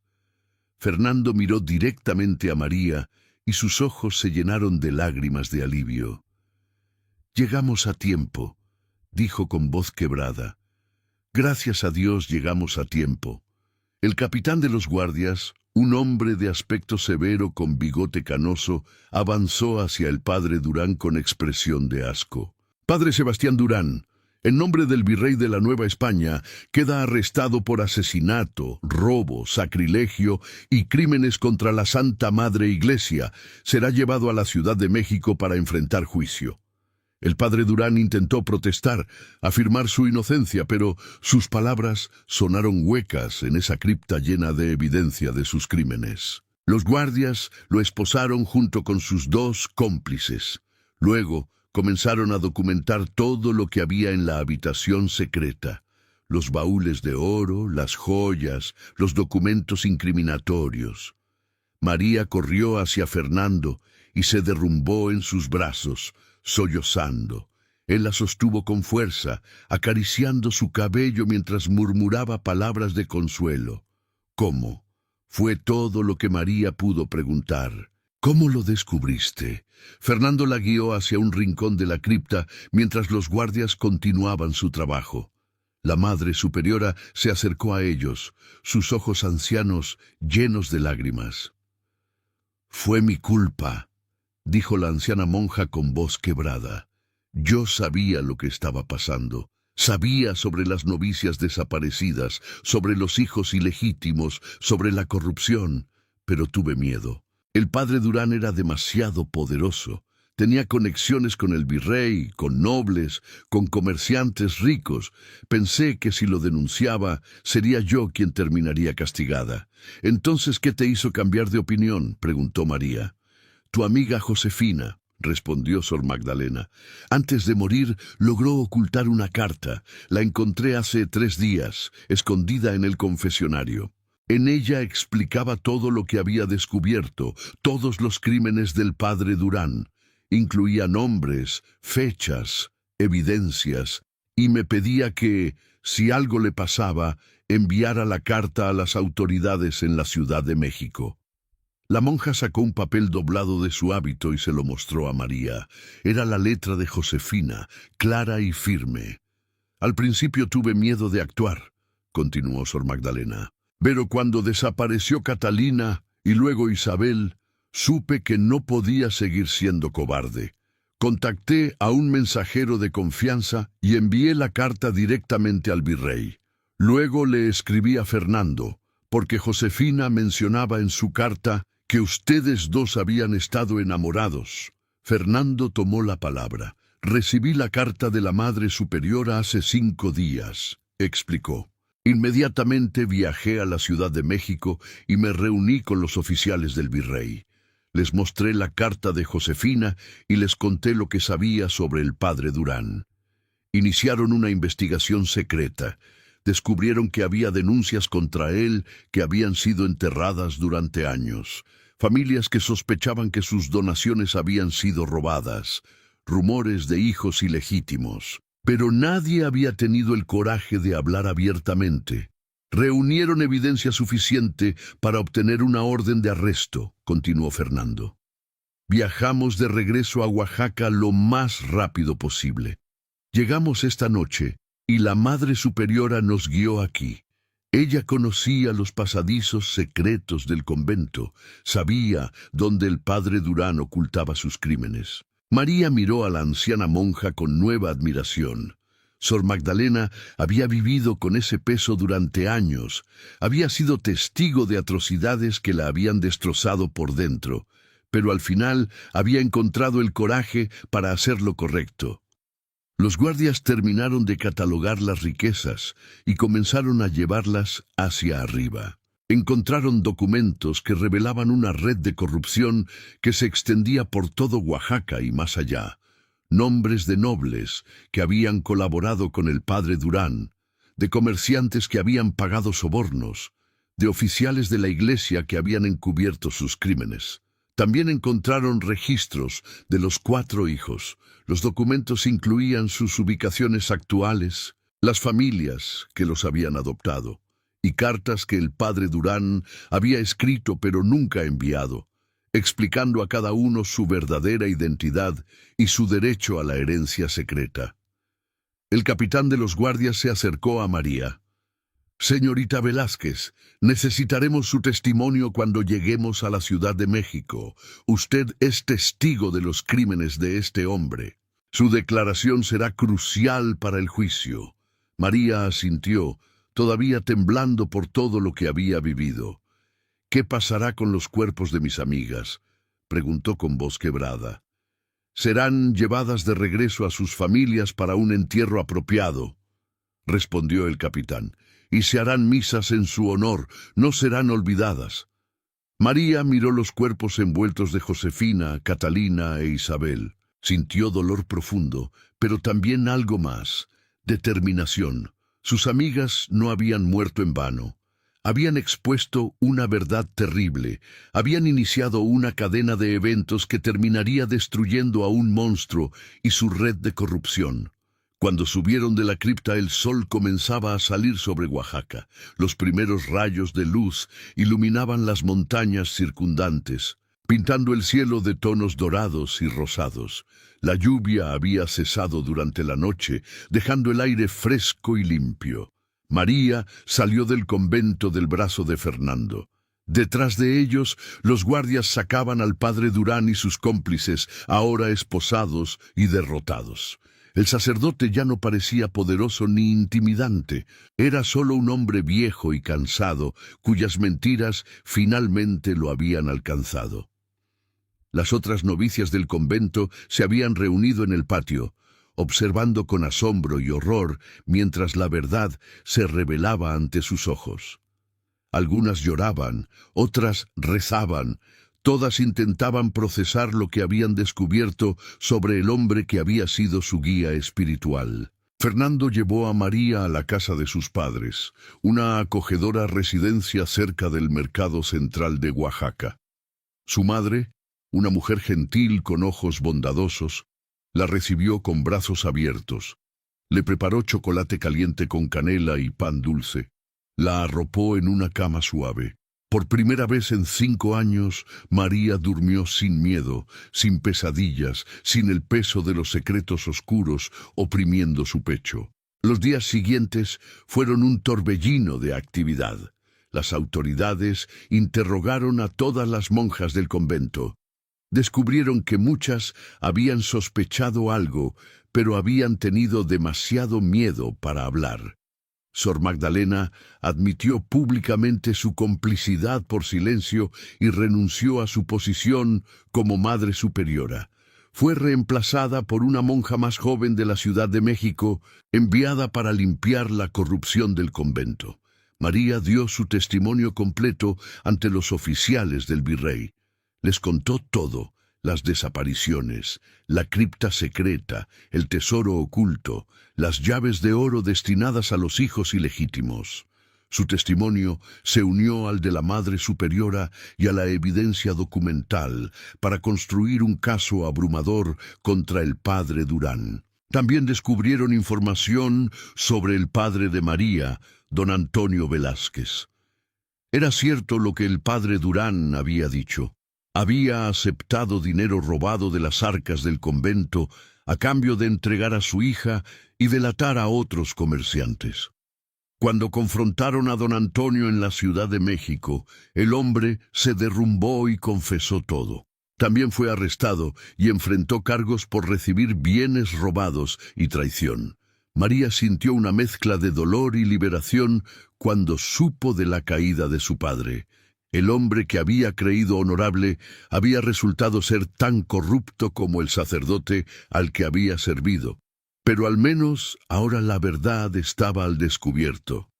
Fernando miró directamente a María y sus ojos se llenaron de lágrimas de alivio. «Llegamos a tiempo», dijo con voz quebrada. «Gracias a Dios llegamos a tiempo». El capitán de los guardias, un hombre de aspecto severo con bigote canoso, avanzó hacia el padre Durán con expresión de asco. «Padre Sebastián Durán, en nombre del virrey de la Nueva España, queda arrestado por asesinato, robo, sacrilegio y crímenes contra la Santa Madre Iglesia. Será llevado a la Ciudad de México para enfrentar juicio». El padre Durán intentó protestar, afirmar su inocencia, pero sus palabras sonaron huecas en esa cripta llena de evidencia de sus crímenes. Los guardias lo esposaron junto con sus 2 cómplices. Luego comenzaron a documentar todo lo que había en la habitación secreta: los baúles de oro, las joyas, los documentos incriminatorios. María corrió hacia Fernando y se derrumbó en sus brazos, sollozando. Él la sostuvo con fuerza, acariciando su cabello mientras murmuraba palabras de consuelo. «¿Cómo?», fue todo lo que María pudo preguntar. «¿Cómo lo descubriste?». Fernando la guió hacia un rincón de la cripta mientras los guardias continuaban su trabajo. La Madre Superiora se acercó a ellos, sus ojos ancianos llenos de lágrimas. «Fue mi culpa», dijo la anciana monja con voz quebrada. «Yo sabía lo que estaba pasando. Sabía sobre las novicias desaparecidas, sobre los hijos ilegítimos, sobre la corrupción, pero tuve miedo. El padre Durán era demasiado poderoso. Tenía conexiones con el virrey, con nobles, con comerciantes ricos. Pensé que si lo denunciaba, sería yo quien terminaría castigada. «Entonces, ¿qué te hizo cambiar de opinión?», preguntó María. «Tu amiga Josefina», respondió Sor Magdalena. «Antes de morir, logró ocultar una carta. La encontré hace 3 días, escondida en el confesionario. En ella explicaba todo lo que había descubierto, todos los crímenes del padre Durán. Incluía nombres, fechas, evidencias, y me pedía que, si algo le pasaba, enviara la carta a las autoridades en la Ciudad de México». La monja sacó un papel doblado de su hábito y se lo mostró a María. Era la letra de Josefina, clara y firme. «Al principio tuve miedo de actuar», continuó Sor Magdalena. «Pero cuando desapareció Catalina y luego Isabel, supe que no podía seguir siendo cobarde. Contacté a un mensajero de confianza y envié la carta directamente al virrey. Luego le escribí a Fernando, porque Josefina mencionaba en su carta que ustedes dos habían estado enamorados». Fernando tomó la palabra. «Recibí la carta de la Madre Superiora hace 5 días», explicó. «Inmediatamente viajé a la Ciudad de México y me reuní con los oficiales del virrey. Les mostré la carta de Josefina y les conté lo que sabía sobre el padre Durán. Iniciaron una investigación secreta. Descubrieron que había denuncias contra él que habían sido enterradas durante años. Familias que sospechaban que sus donaciones habían sido robadas. Rumores de hijos ilegítimos. Pero nadie había tenido el coraje de hablar abiertamente. Reunieron evidencia suficiente para obtener una orden de arresto», continuó Fernando. «Viajamos de regreso a Oaxaca lo más rápido posible. Llegamos esta noche y la Madre Superiora nos guió aquí. Ella conocía los pasadizos secretos del convento, sabía dónde el padre Durán ocultaba sus crímenes». María miró a la anciana monja con nueva admiración. Sor Magdalena había vivido con ese peso durante años, había sido testigo de atrocidades que la habían destrozado por dentro, pero al final había encontrado el coraje para hacer lo correcto. Los guardias terminaron de catalogar las riquezas y comenzaron a llevarlas hacia arriba. Encontraron documentos que revelaban una red de corrupción que se extendía por todo Oaxaca y más allá. Nombres de nobles que habían colaborado con el padre Durán, de comerciantes que habían pagado sobornos, de oficiales de la iglesia que habían encubierto sus crímenes. También encontraron registros de los 4 hijos. Los documentos incluían sus ubicaciones actuales, las familias que los habían adoptado, y cartas que el padre Durán había escrito pero nunca enviado, explicando a cada uno su verdadera identidad y su derecho a la herencia secreta. El capitán de los guardias se acercó a María. «Señorita Velázquez, necesitaremos su testimonio cuando lleguemos a la Ciudad de México. Usted es testigo de los crímenes de este hombre. Su declaración será crucial para el juicio». María asintió, todavía temblando por todo lo que había vivido. «¿Qué pasará con los cuerpos de mis amigas?», preguntó con voz quebrada. «Serán llevadas de regreso a sus familias para un entierro apropiado», respondió el capitán, «y se harán misas en su honor, no serán olvidadas». María miró los cuerpos envueltos de Josefina, Catalina e Isabel. Sintió dolor profundo, pero también algo más, determinación. Sus amigas no habían muerto en vano. Habían expuesto una verdad terrible, habían iniciado una cadena de eventos que terminaría destruyendo a un monstruo y su red de corrupción. Cuando subieron de la cripta, el sol comenzaba a salir sobre Oaxaca. Los primeros rayos de luz iluminaban las montañas circundantes, pintando el cielo de tonos dorados y rosados. La lluvia había cesado durante la noche, dejando el aire fresco y limpio. María salió del convento del brazo de Fernando. Detrás de ellos, los guardias sacaban al padre Durán y sus cómplices, ahora esposados y derrotados. El sacerdote ya no parecía poderoso ni intimidante. Era solo un hombre viejo y cansado, cuyas mentiras finalmente lo habían alcanzado. Las otras novicias del convento se habían reunido en el patio, observando con asombro y horror mientras la verdad se revelaba ante sus ojos. Algunas lloraban, otras rezaban, todas intentaban procesar lo que habían descubierto sobre el hombre que había sido su guía espiritual. Fernando llevó a María a la casa de sus padres, una acogedora residencia cerca del mercado central de Oaxaca. Su madre, una mujer gentil con ojos bondadosos, la recibió con brazos abiertos. Le preparó chocolate caliente con canela y pan dulce. La arropó en una cama suave. Por primera vez en 5 años, María durmió sin miedo, sin pesadillas, sin el peso de los secretos oscuros oprimiendo su pecho. Los días siguientes fueron un torbellino de actividad. Las autoridades interrogaron a todas las monjas del convento. Descubrieron que muchas habían sospechado algo, pero habían tenido demasiado miedo para hablar. Sor Magdalena admitió públicamente su complicidad por silencio y renunció a su posición como Madre Superiora. Fue reemplazada por una monja más joven de la Ciudad de México, enviada para limpiar la corrupción del convento. María dio su testimonio completo ante los oficiales del virrey. Les contó todo: las desapariciones, la cripta secreta, el tesoro oculto, las llaves de oro destinadas a los hijos ilegítimos. Su testimonio se unió al de la Madre Superiora y a la evidencia documental para construir un caso abrumador contra el padre Durán. También descubrieron información sobre el padre de María, don Antonio Velázquez. Era cierto lo que el padre Durán había dicho. Había aceptado dinero robado de las arcas del convento a cambio de entregar a su hija y delatar a otros comerciantes. Cuando confrontaron a don Antonio en la Ciudad de México, el hombre se derrumbó y confesó todo. También fue arrestado y enfrentó cargos por recibir bienes robados y traición. María sintió una mezcla de dolor y liberación cuando supo de la caída de su padre. El hombre que había creído honorable había resultado ser tan corrupto como el sacerdote al que había servido. Pero al menos ahora la verdad estaba al descubierto.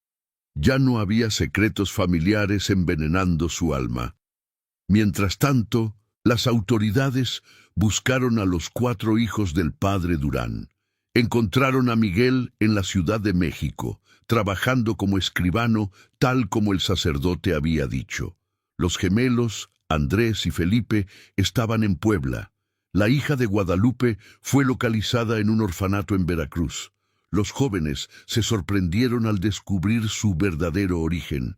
Ya no había secretos familiares envenenando su alma. Mientras tanto, las autoridades buscaron a los 4 hijos del padre Durán. Encontraron a Miguel en la Ciudad de México, trabajando como escribano, tal como el sacerdote había dicho. Los gemelos, Andrés y Felipe, estaban en Puebla. La hija de Guadalupe fue localizada en un orfanato en Veracruz. Los jóvenes se sorprendieron al descubrir su verdadero origen.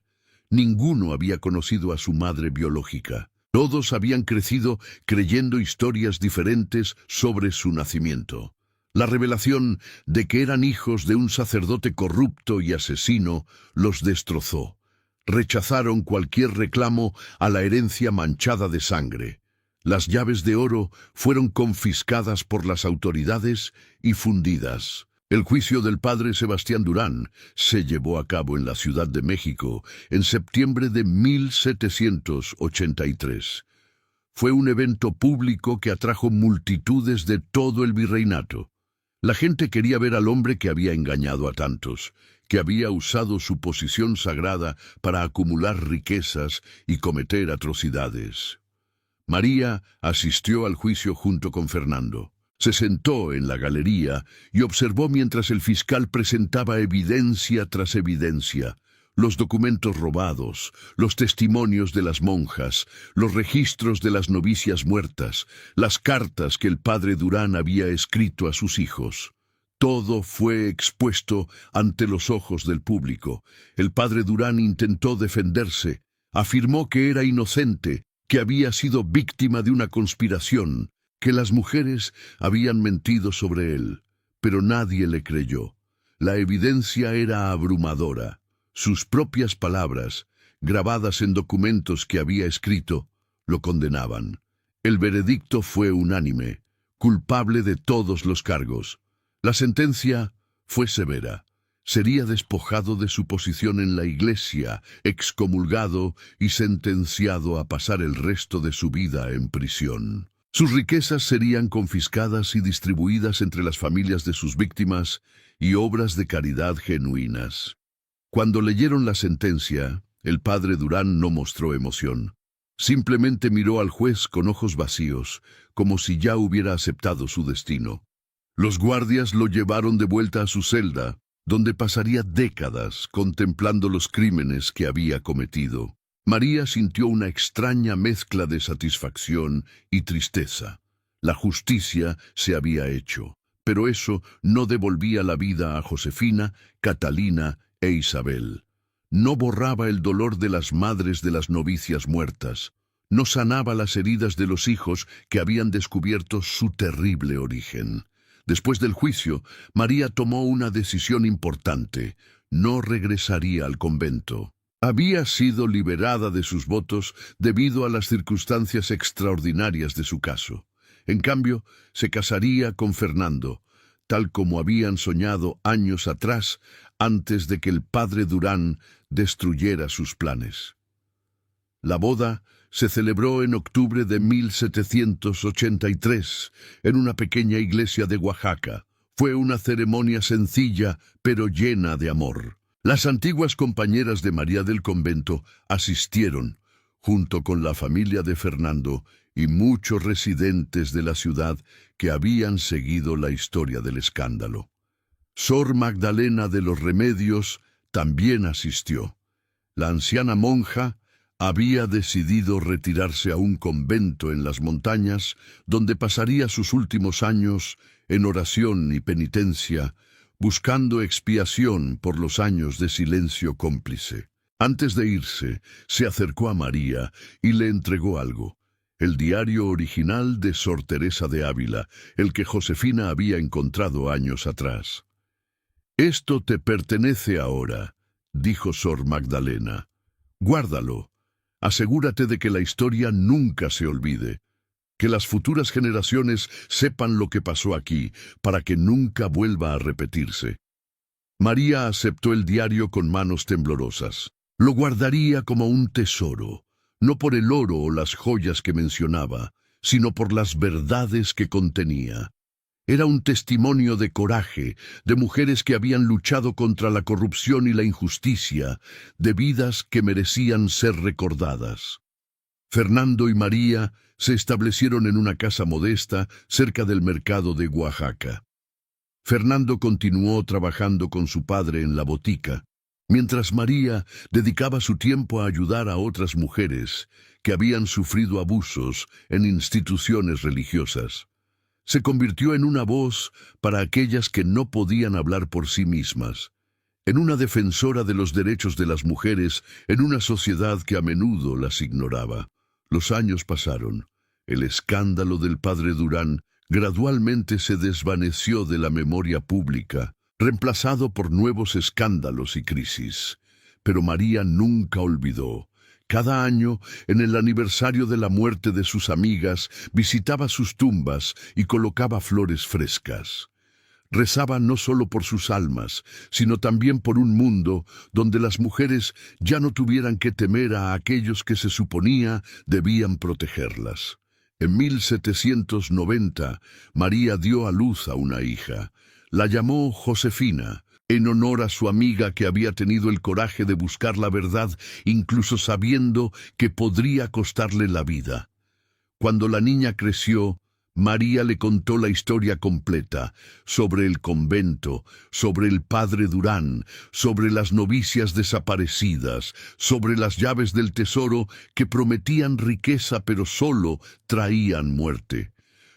Ninguno había conocido a su madre biológica. Todos habían crecido creyendo historias diferentes sobre su nacimiento. La revelación de que eran hijos de un sacerdote corrupto y asesino los destrozó. Rechazaron cualquier reclamo a la herencia manchada de sangre. Las llaves de oro fueron confiscadas por las autoridades y fundidas. El juicio del padre Sebastián Durán se llevó a cabo en la Ciudad de México en septiembre de 1783. Fue un evento público que atrajo multitudes de todo el virreinato. La gente quería ver al hombre que había engañado a tantos, que había usado su posición sagrada para acumular riquezas y cometer atrocidades. María asistió al juicio junto con Fernando. Se sentó en la galería y observó mientras el fiscal presentaba evidencia tras evidencia. Los documentos robados, los testimonios de las monjas, los registros de las novicias muertas, las cartas que el padre Durán había escrito a sus hijos. Todo fue expuesto ante los ojos del público. El padre Durán intentó defenderse. Afirmó que era inocente, que había sido víctima de una conspiración, que las mujeres habían mentido sobre él. Pero nadie le creyó. La evidencia era abrumadora. Sus propias palabras, grabadas en documentos que había escrito, lo condenaban. El veredicto fue unánime, culpable de todos los cargos. La sentencia fue severa. Sería despojado de su posición en la iglesia, excomulgado y sentenciado a pasar el resto de su vida en prisión. Sus riquezas serían confiscadas y distribuidas entre las familias de sus víctimas y obras de caridad genuinas. Cuando leyeron la sentencia, el padre Durán no mostró emoción. Simplemente miró al juez con ojos vacíos, como si ya hubiera aceptado su destino. Los guardias lo llevaron de vuelta a su celda, donde pasaría décadas contemplando los crímenes que había cometido. María sintió una extraña mezcla de satisfacción y tristeza. La justicia se había hecho, pero eso no devolvía la vida a Josefina, Catalina e Isabel. No borraba el dolor de las madres de las novicias muertas. No sanaba las heridas de los hijos que habían descubierto su terrible origen. Después del juicio, María tomó una decisión importante. No regresaría al convento. Había sido liberada de sus votos debido a las circunstancias extraordinarias de su caso. En cambio, se casaría con Fernando, tal como habían soñado años atrás, antes de que el padre Durán destruyera sus planes. La boda se celebró en octubre de 1783 en una pequeña iglesia de Oaxaca. Fue una ceremonia sencilla, pero llena de amor. Las antiguas compañeras de María del convento asistieron, junto con la familia de Fernando y muchos residentes de la ciudad que habían seguido la historia del escándalo. Sor Magdalena de los Remedios también asistió. La anciana monja había decidido retirarse a un convento en las montañas, donde pasaría sus últimos años en oración y penitencia, buscando expiación por los años de silencio cómplice. Antes de irse, se acercó a María y le entregó algo: el diario original de Sor Teresa de Ávila, el que Josefina había encontrado años atrás. «Esto te pertenece ahora», dijo Sor Magdalena. «Guárdalo. Asegúrate de que la historia nunca se olvide, que las futuras generaciones sepan lo que pasó aquí, para que nunca vuelva a repetirse». María aceptó el diario con manos temblorosas. Lo guardaría como un tesoro, no por el oro o las joyas que mencionaba, sino por las verdades que contenía. Era un testimonio de coraje, de mujeres que habían luchado contra la corrupción y la injusticia, de vidas que merecían ser recordadas. Fernando y María se establecieron en una casa modesta cerca del mercado de Oaxaca. Fernando continuó trabajando con su padre en la botica, mientras María dedicaba su tiempo a ayudar a otras mujeres que habían sufrido abusos en instituciones religiosas. Se convirtió en una voz para aquellas que no podían hablar por sí mismas, en una defensora de los derechos de las mujeres en una sociedad que a menudo las ignoraba. Los años pasaron. El escándalo del padre Durán gradualmente se desvaneció de la memoria pública, reemplazado por nuevos escándalos y crisis. Pero María nunca olvidó. Cada año, en el aniversario de la muerte de sus amigas, visitaba sus tumbas y colocaba flores frescas. Rezaba no solo por sus almas, sino también por un mundo donde las mujeres ya no tuvieran que temer a aquellos que se suponía debían protegerlas. En 1790, María dio a luz a una hija. La llamó Josefina, en honor a su amiga que había tenido el coraje de buscar la verdad, incluso sabiendo que podría costarle la vida. Cuando la niña creció, María le contó la historia completa, sobre el convento, sobre el padre Durán, sobre las novicias desaparecidas, sobre las llaves del tesoro que prometían riqueza pero solo traían muerte.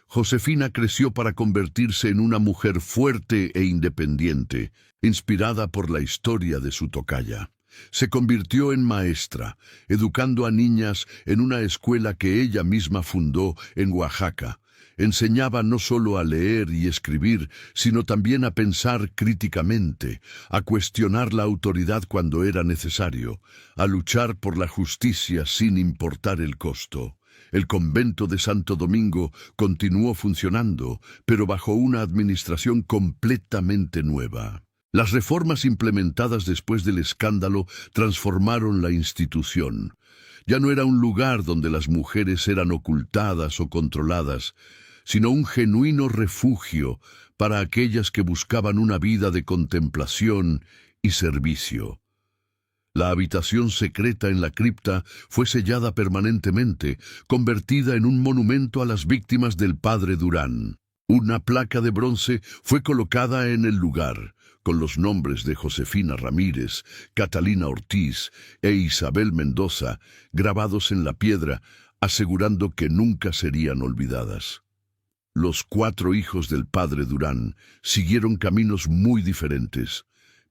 Josefina creció para convertirse en una mujer fuerte e independiente, inspirada por la historia de su tocaya. Se convirtió en maestra, educando a niñas en una escuela que ella misma fundó en Oaxaca. Enseñaba no solo a leer y escribir, sino también a pensar críticamente, a cuestionar la autoridad cuando era necesario, a luchar por la justicia sin importar el costo. El convento de Santo Domingo continuó funcionando, pero bajo una administración completamente nueva. Las reformas implementadas después del escándalo transformaron la institución. Ya no era un lugar donde las mujeres eran ocultadas o controladas, sino un genuino refugio para aquellas que buscaban una vida de contemplación y servicio. La habitación secreta en la cripta fue sellada permanentemente, convertida en un monumento a las víctimas del padre Durán. Una placa de bronce fue colocada en el lugar, con los nombres de Josefina Ramírez, Catalina Ortiz e Isabel Mendoza grabados en la piedra, asegurando que nunca serían olvidadas. Los 4 hijos del padre Durán siguieron caminos muy diferentes.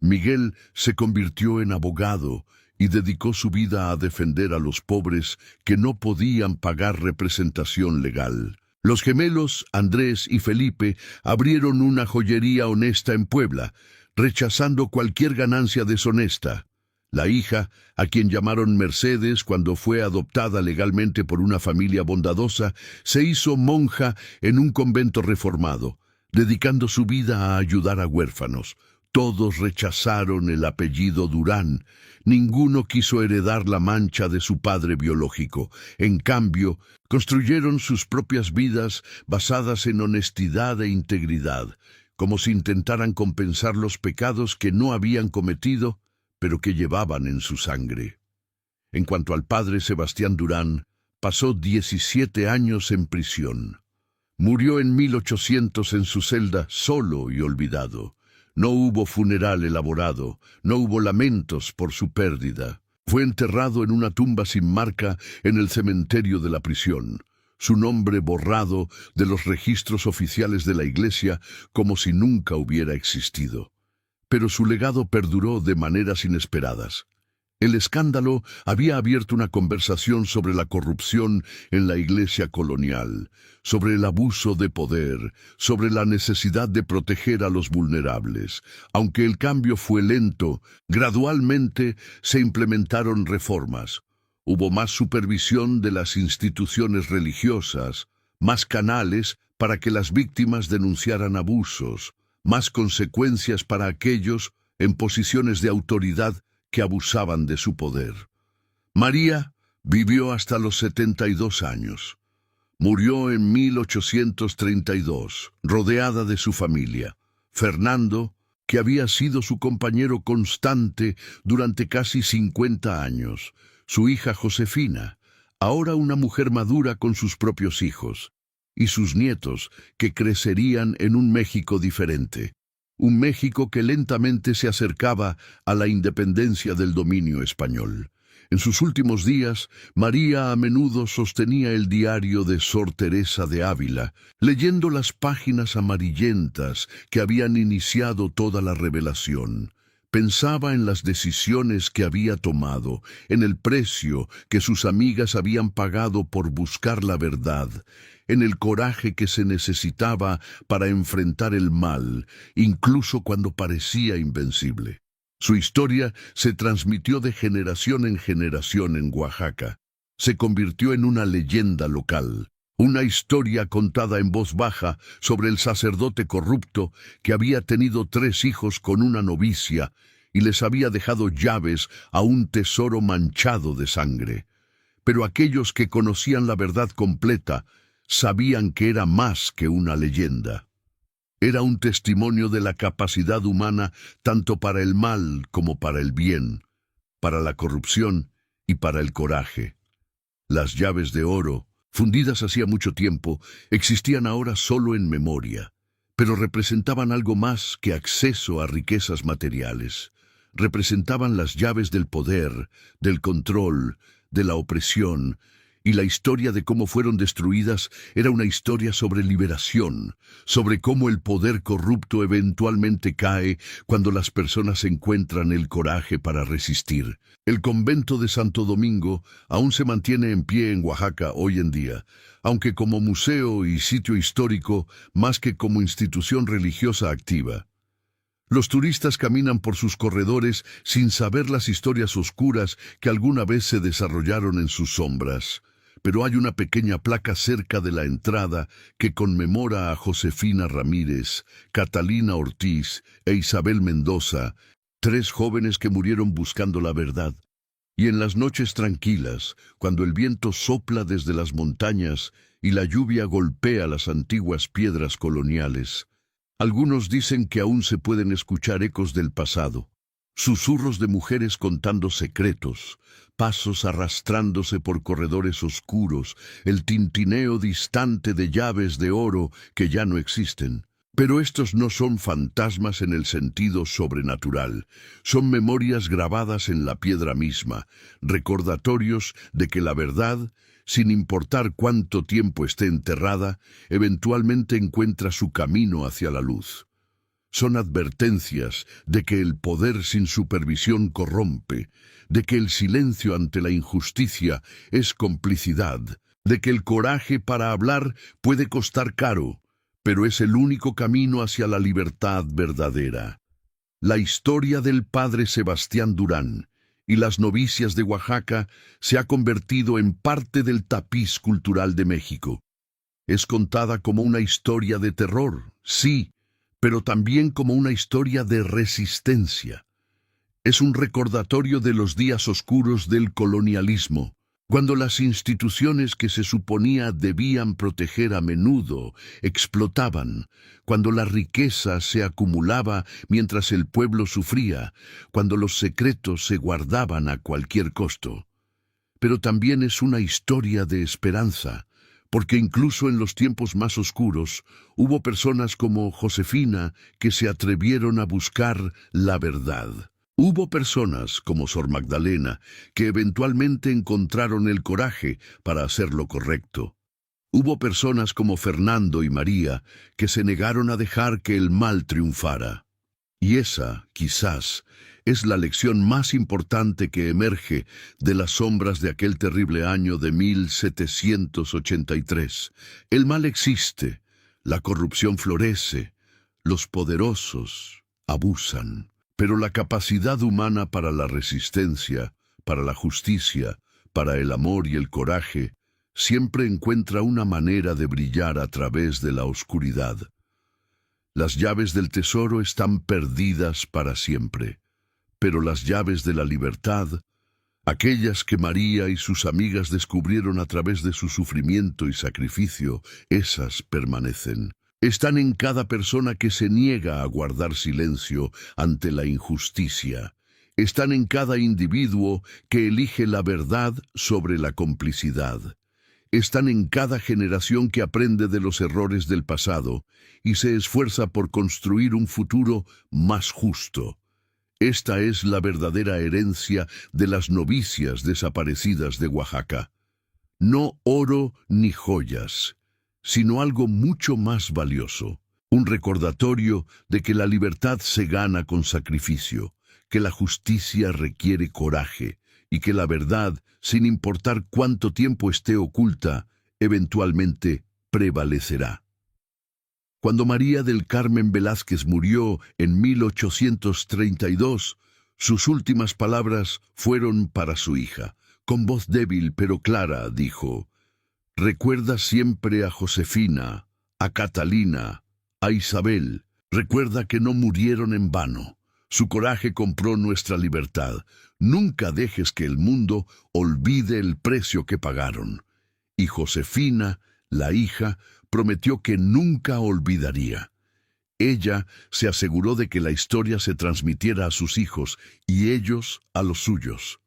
Miguel se convirtió en abogado y dedicó su vida a defender a los pobres que no podían pagar representación legal. Los gemelos, Andrés y Felipe, abrieron una joyería honesta en Puebla, rechazando cualquier ganancia deshonesta. La hija, a quien llamaron Mercedes cuando fue adoptada legalmente por una familia bondadosa, se hizo monja en un convento reformado, dedicando su vida a ayudar a huérfanos. Todos rechazaron el apellido Durán. Ninguno quiso heredar la mancha de su padre biológico. En cambio, construyeron sus propias vidas basadas en honestidad e integridad, como si intentaran compensar los pecados que no habían cometido, pero que llevaban en su sangre. En cuanto al padre Sebastián Durán, pasó 17 años en prisión. Murió en 1800 en su celda, solo y olvidado. No hubo funeral elaborado, no hubo lamentos por su pérdida. Fue enterrado en una tumba sin marca en el cementerio de la prisión, su nombre borrado de los registros oficiales de la Iglesia como si nunca hubiera existido. Pero su legado perduró de maneras inesperadas. El escándalo había abierto una conversación sobre la corrupción en la Iglesia colonial, sobre el abuso de poder, sobre la necesidad de proteger a los vulnerables. Aunque el cambio fue lento, gradualmente se implementaron reformas. Hubo más supervisión de las instituciones religiosas, más canales para que las víctimas denunciaran abusos, más consecuencias para aquellos en posiciones de autoridad que abusaban de su poder. María vivió hasta los 72 años. Murió en 1832, rodeada de su familia. Fernando, que había sido su compañero constante durante casi 50 años. Su hija Josefina, ahora una mujer madura con sus propios hijos. Y sus nietos, que crecerían en un México diferente. Un México que lentamente se acercaba a la independencia del dominio español. En sus últimos días, María a menudo sostenía el diario de Sor Teresa de Ávila, leyendo las páginas amarillentas que habían iniciado toda la revelación. Pensaba en las decisiones que había tomado, en el precio que sus amigas habían pagado por buscar la verdad, en el coraje que se necesitaba para enfrentar el mal, incluso cuando parecía invencible. Su historia se transmitió de generación en generación en Oaxaca. Se convirtió en una leyenda local, una historia contada en voz baja sobre el sacerdote corrupto que había tenido 3 hijos con una novicia y les había dejado llaves a un tesoro manchado de sangre. Pero aquellos que conocían la verdad completa sabían que era más que una leyenda. Era un testimonio de la capacidad humana tanto para el mal como para el bien, para la corrupción y para el coraje. Las llaves de oro, fundidas hacía mucho tiempo, existían ahora solo en memoria, pero representaban algo más que acceso a riquezas materiales. Representaban las llaves del poder, del control, de la opresión, y la historia de cómo fueron destruidas era una historia sobre liberación, sobre cómo el poder corrupto eventualmente cae cuando las personas encuentran el coraje para resistir. El convento de Santo Domingo aún se mantiene en pie en Oaxaca hoy en día, aunque como museo y sitio histórico más que como institución religiosa activa. Los turistas caminan por sus corredores sin saber las historias oscuras que alguna vez se desarrollaron en sus sombras. pero hay una pequeña placa cerca de la entrada que conmemora a Josefina Ramírez, Catalina Ortiz e Isabel Mendoza, 3 jóvenes que murieron buscando la verdad. Y en las noches tranquilas, cuando el viento sopla desde las montañas y la lluvia golpea las antiguas piedras coloniales, algunos dicen que aún se pueden escuchar ecos del pasado, susurros de mujeres contando secretos, pasos arrastrándose por corredores oscuros, el tintineo distante de llaves de oro que ya no existen. Pero estos no son fantasmas en el sentido sobrenatural, son memorias grabadas en la piedra misma, recordatorios de que la verdad, sin importar cuánto tiempo esté enterrada, eventualmente encuentra su camino hacia la luz. Son advertencias de que el poder sin supervisión corrompe, de que el silencio ante la injusticia es complicidad, de que el coraje para hablar puede costar caro, pero es el único camino hacia la libertad verdadera. La historia del padre Sebastián Durán y las novicias de Oaxaca se ha convertido en parte del tapiz cultural de México. Es contada como una historia de terror, sí, pero también como una historia de resistencia. Es un recordatorio de los días oscuros del colonialismo, cuando las instituciones que se suponía debían proteger a menudo explotaban, cuando la riqueza se acumulaba mientras el pueblo sufría, cuando los secretos se guardaban a cualquier costo. Pero también es una historia de esperanza, porque incluso en los tiempos más oscuros hubo personas como Josefina que se atrevieron a buscar la verdad. Hubo personas, como Sor Magdalena, que eventualmente encontraron el coraje para hacer lo correcto. Hubo personas como Fernando y María, que se negaron a dejar que el mal triunfara. Y esa, quizás, es la lección más importante que emerge de las sombras de aquel terrible año de 1783. El mal existe, la corrupción florece, los poderosos abusan. Pero la capacidad humana para la resistencia, para la justicia, para el amor y el coraje, siempre encuentra una manera de brillar a través de la oscuridad. Las llaves del tesoro están perdidas para siempre, pero las llaves de la libertad, aquellas que María y sus amigas descubrieron a través de su sufrimiento y sacrificio, esas permanecen. Están en cada persona que se niega a guardar silencio ante la injusticia. Están en cada individuo que elige la verdad sobre la complicidad. Están en cada generación que aprende de los errores del pasado y se esfuerza por construir un futuro más justo. Esta es la verdadera herencia de las novicias desaparecidas de Oaxaca. No oro ni joyas, sino algo mucho más valioso, un recordatorio de que la libertad se gana con sacrificio, que la justicia requiere coraje y que la verdad, sin importar cuánto tiempo esté oculta, eventualmente prevalecerá. Cuando María del Carmen Velázquez murió en 1832, sus últimas palabras fueron para su hija. Con voz débil pero clara dijo: recuerda siempre a Josefina, a Catalina, a Isabel. Recuerda que no murieron en vano. Su coraje compró nuestra libertad. Nunca dejes que el mundo olvide el precio que pagaron. Y Josefina, la hija, prometió que nunca olvidaría. Ella se aseguró de que la historia se transmitiera a sus hijos y ellos a los suyos.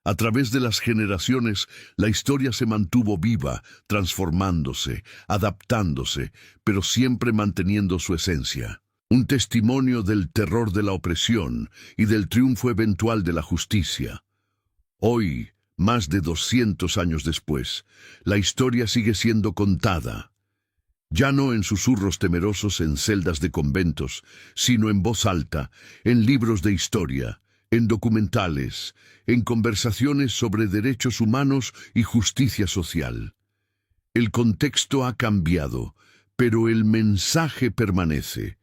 A través de las generaciones, la historia se mantuvo viva, transformándose, adaptándose, pero siempre manteniendo su esencia. Un testimonio del terror de la opresión y del triunfo eventual de la justicia. Hoy, más de 200 años después, la historia sigue siendo contada. Ya no en susurros temerosos en celdas de conventos, sino en voz alta, en libros de historia, en documentales, en conversaciones sobre derechos humanos y justicia social. El contexto ha cambiado, pero el mensaje permanece.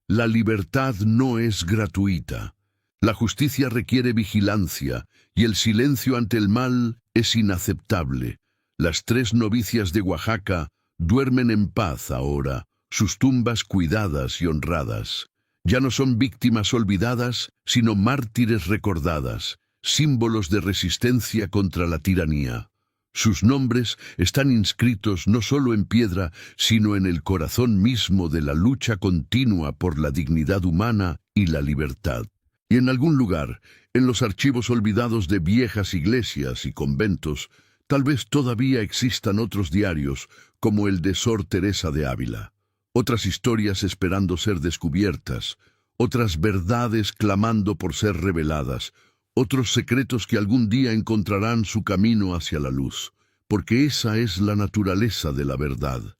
La libertad no es gratuita. La justicia requiere vigilancia y el silencio ante el mal es inaceptable. Las 3 novicias de Oaxaca duermen en paz ahora, sus tumbas cuidadas y honradas. Ya no son víctimas olvidadas, sino mártires recordadas, símbolos de resistencia contra la tiranía. Sus nombres están inscritos no solo en piedra, sino en el corazón mismo de la lucha continua por la dignidad humana y la libertad. Y en algún lugar, en los archivos olvidados de viejas iglesias y conventos, tal vez todavía existan otros diarios, como el de Sor Teresa de Ávila. Otras historias esperando ser descubiertas, otras verdades clamando por ser reveladas, otros secretos que algún día encontrarán su camino hacia la luz, porque esa es la naturaleza de la verdad.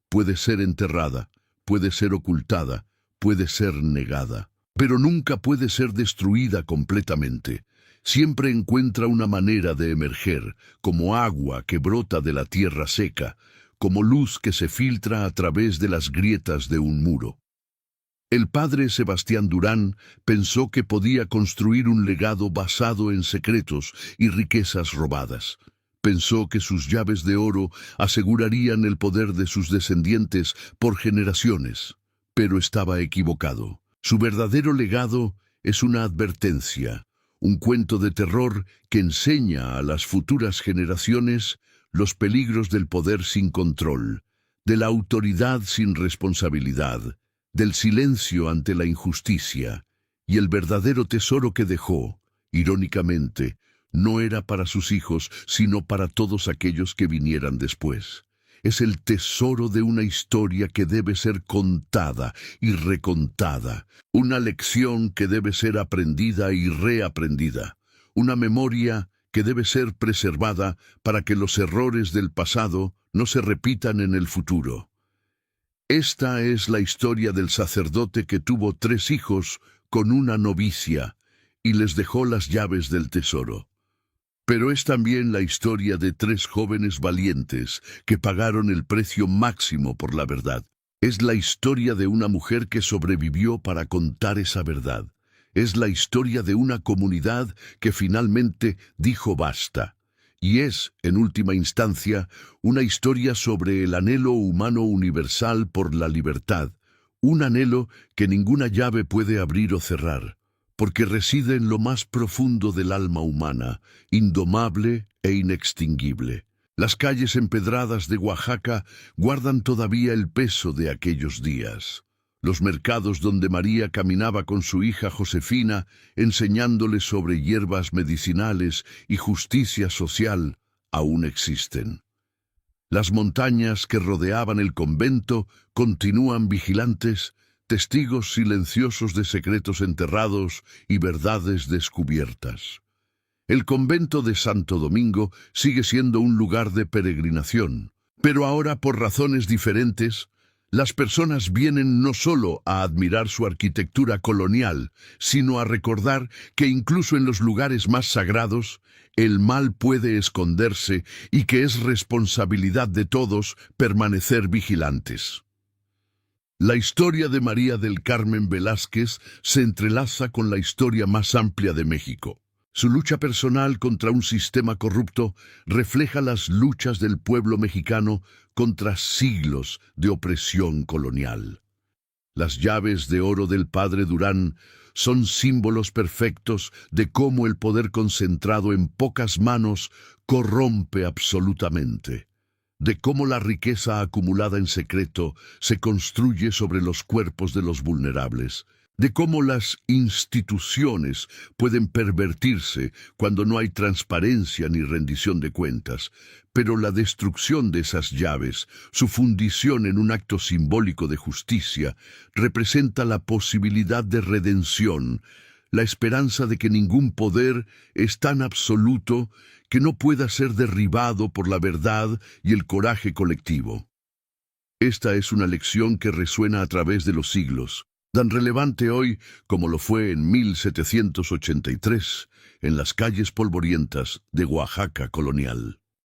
Puede ser enterrada, puede ser ocultada, puede ser negada, pero nunca puede ser destruida completamente. Siempre encuentra una manera de emerger, como agua que brota de la tierra seca, como luz que se filtra a través de las grietas de un muro. El padre Sebastián Durán pensó que podía construir un legado basado en secretos y riquezas robadas. Pensó que sus llaves de oro asegurarían el poder de sus descendientes por generaciones, pero estaba equivocado. Su verdadero legado es una advertencia, un cuento de terror que enseña a las futuras generaciones los peligros del poder sin control, de la autoridad sin responsabilidad, del silencio ante la injusticia, y el verdadero tesoro que dejó, irónicamente, no era para sus hijos, sino para todos aquellos que vinieran después. Es el tesoro de una historia que debe ser contada y recontada, una lección que debe ser aprendida y reaprendida, una memoria que debe ser preservada para que los errores del pasado no se repitan en el futuro. Esta es la historia del sacerdote que tuvo 3 hijos con una novicia y les dejó las llaves del tesoro. Pero es también la historia de 3 jóvenes valientes que pagaron el precio máximo por la verdad. Es la historia de una mujer que sobrevivió para contar esa verdad. Es la historia de una comunidad que finalmente dijo basta. Y es, en última instancia, una historia sobre el anhelo humano universal por la libertad, un anhelo que ninguna llave puede abrir o cerrar, porque reside en lo más profundo del alma humana, indomable e inextinguible. Las calles empedradas de Oaxaca guardan todavía el peso de aquellos días. Los mercados donde María caminaba con su hija Josefina, enseñándole sobre hierbas medicinales y justicia social, aún existen. Las montañas que rodeaban el convento continúan vigilantes, testigos silenciosos de secretos enterrados y verdades descubiertas. El convento de Santo Domingo sigue siendo un lugar de peregrinación, pero ahora por razones diferentes, las personas vienen no solo a admirar su arquitectura colonial, sino a recordar que incluso en los lugares más sagrados, el mal puede esconderse y que es responsabilidad de todos permanecer vigilantes. La historia de María del Carmen Velázquez se entrelaza con la historia más amplia de México. Su lucha personal contra un sistema corrupto refleja las luchas del pueblo mexicano contra siglos de opresión colonial. Las llaves de oro del padre Durán son símbolos perfectos de cómo el poder concentrado en pocas manos corrompe absolutamente, de cómo la riqueza acumulada en secreto se construye sobre los cuerpos de los vulnerables, de cómo las instituciones pueden pervertirse cuando no hay transparencia ni rendición de cuentas, pero la destrucción de esas llaves, su fundición en un acto simbólico de justicia, representa la posibilidad de redención, la esperanza de que ningún poder es tan absoluto que no pueda ser derribado por la verdad y el coraje colectivo. Esta es una lección que resuena a través de los siglos, tan relevante hoy como lo fue en 1783 en las calles polvorientas de Oaxaca colonial.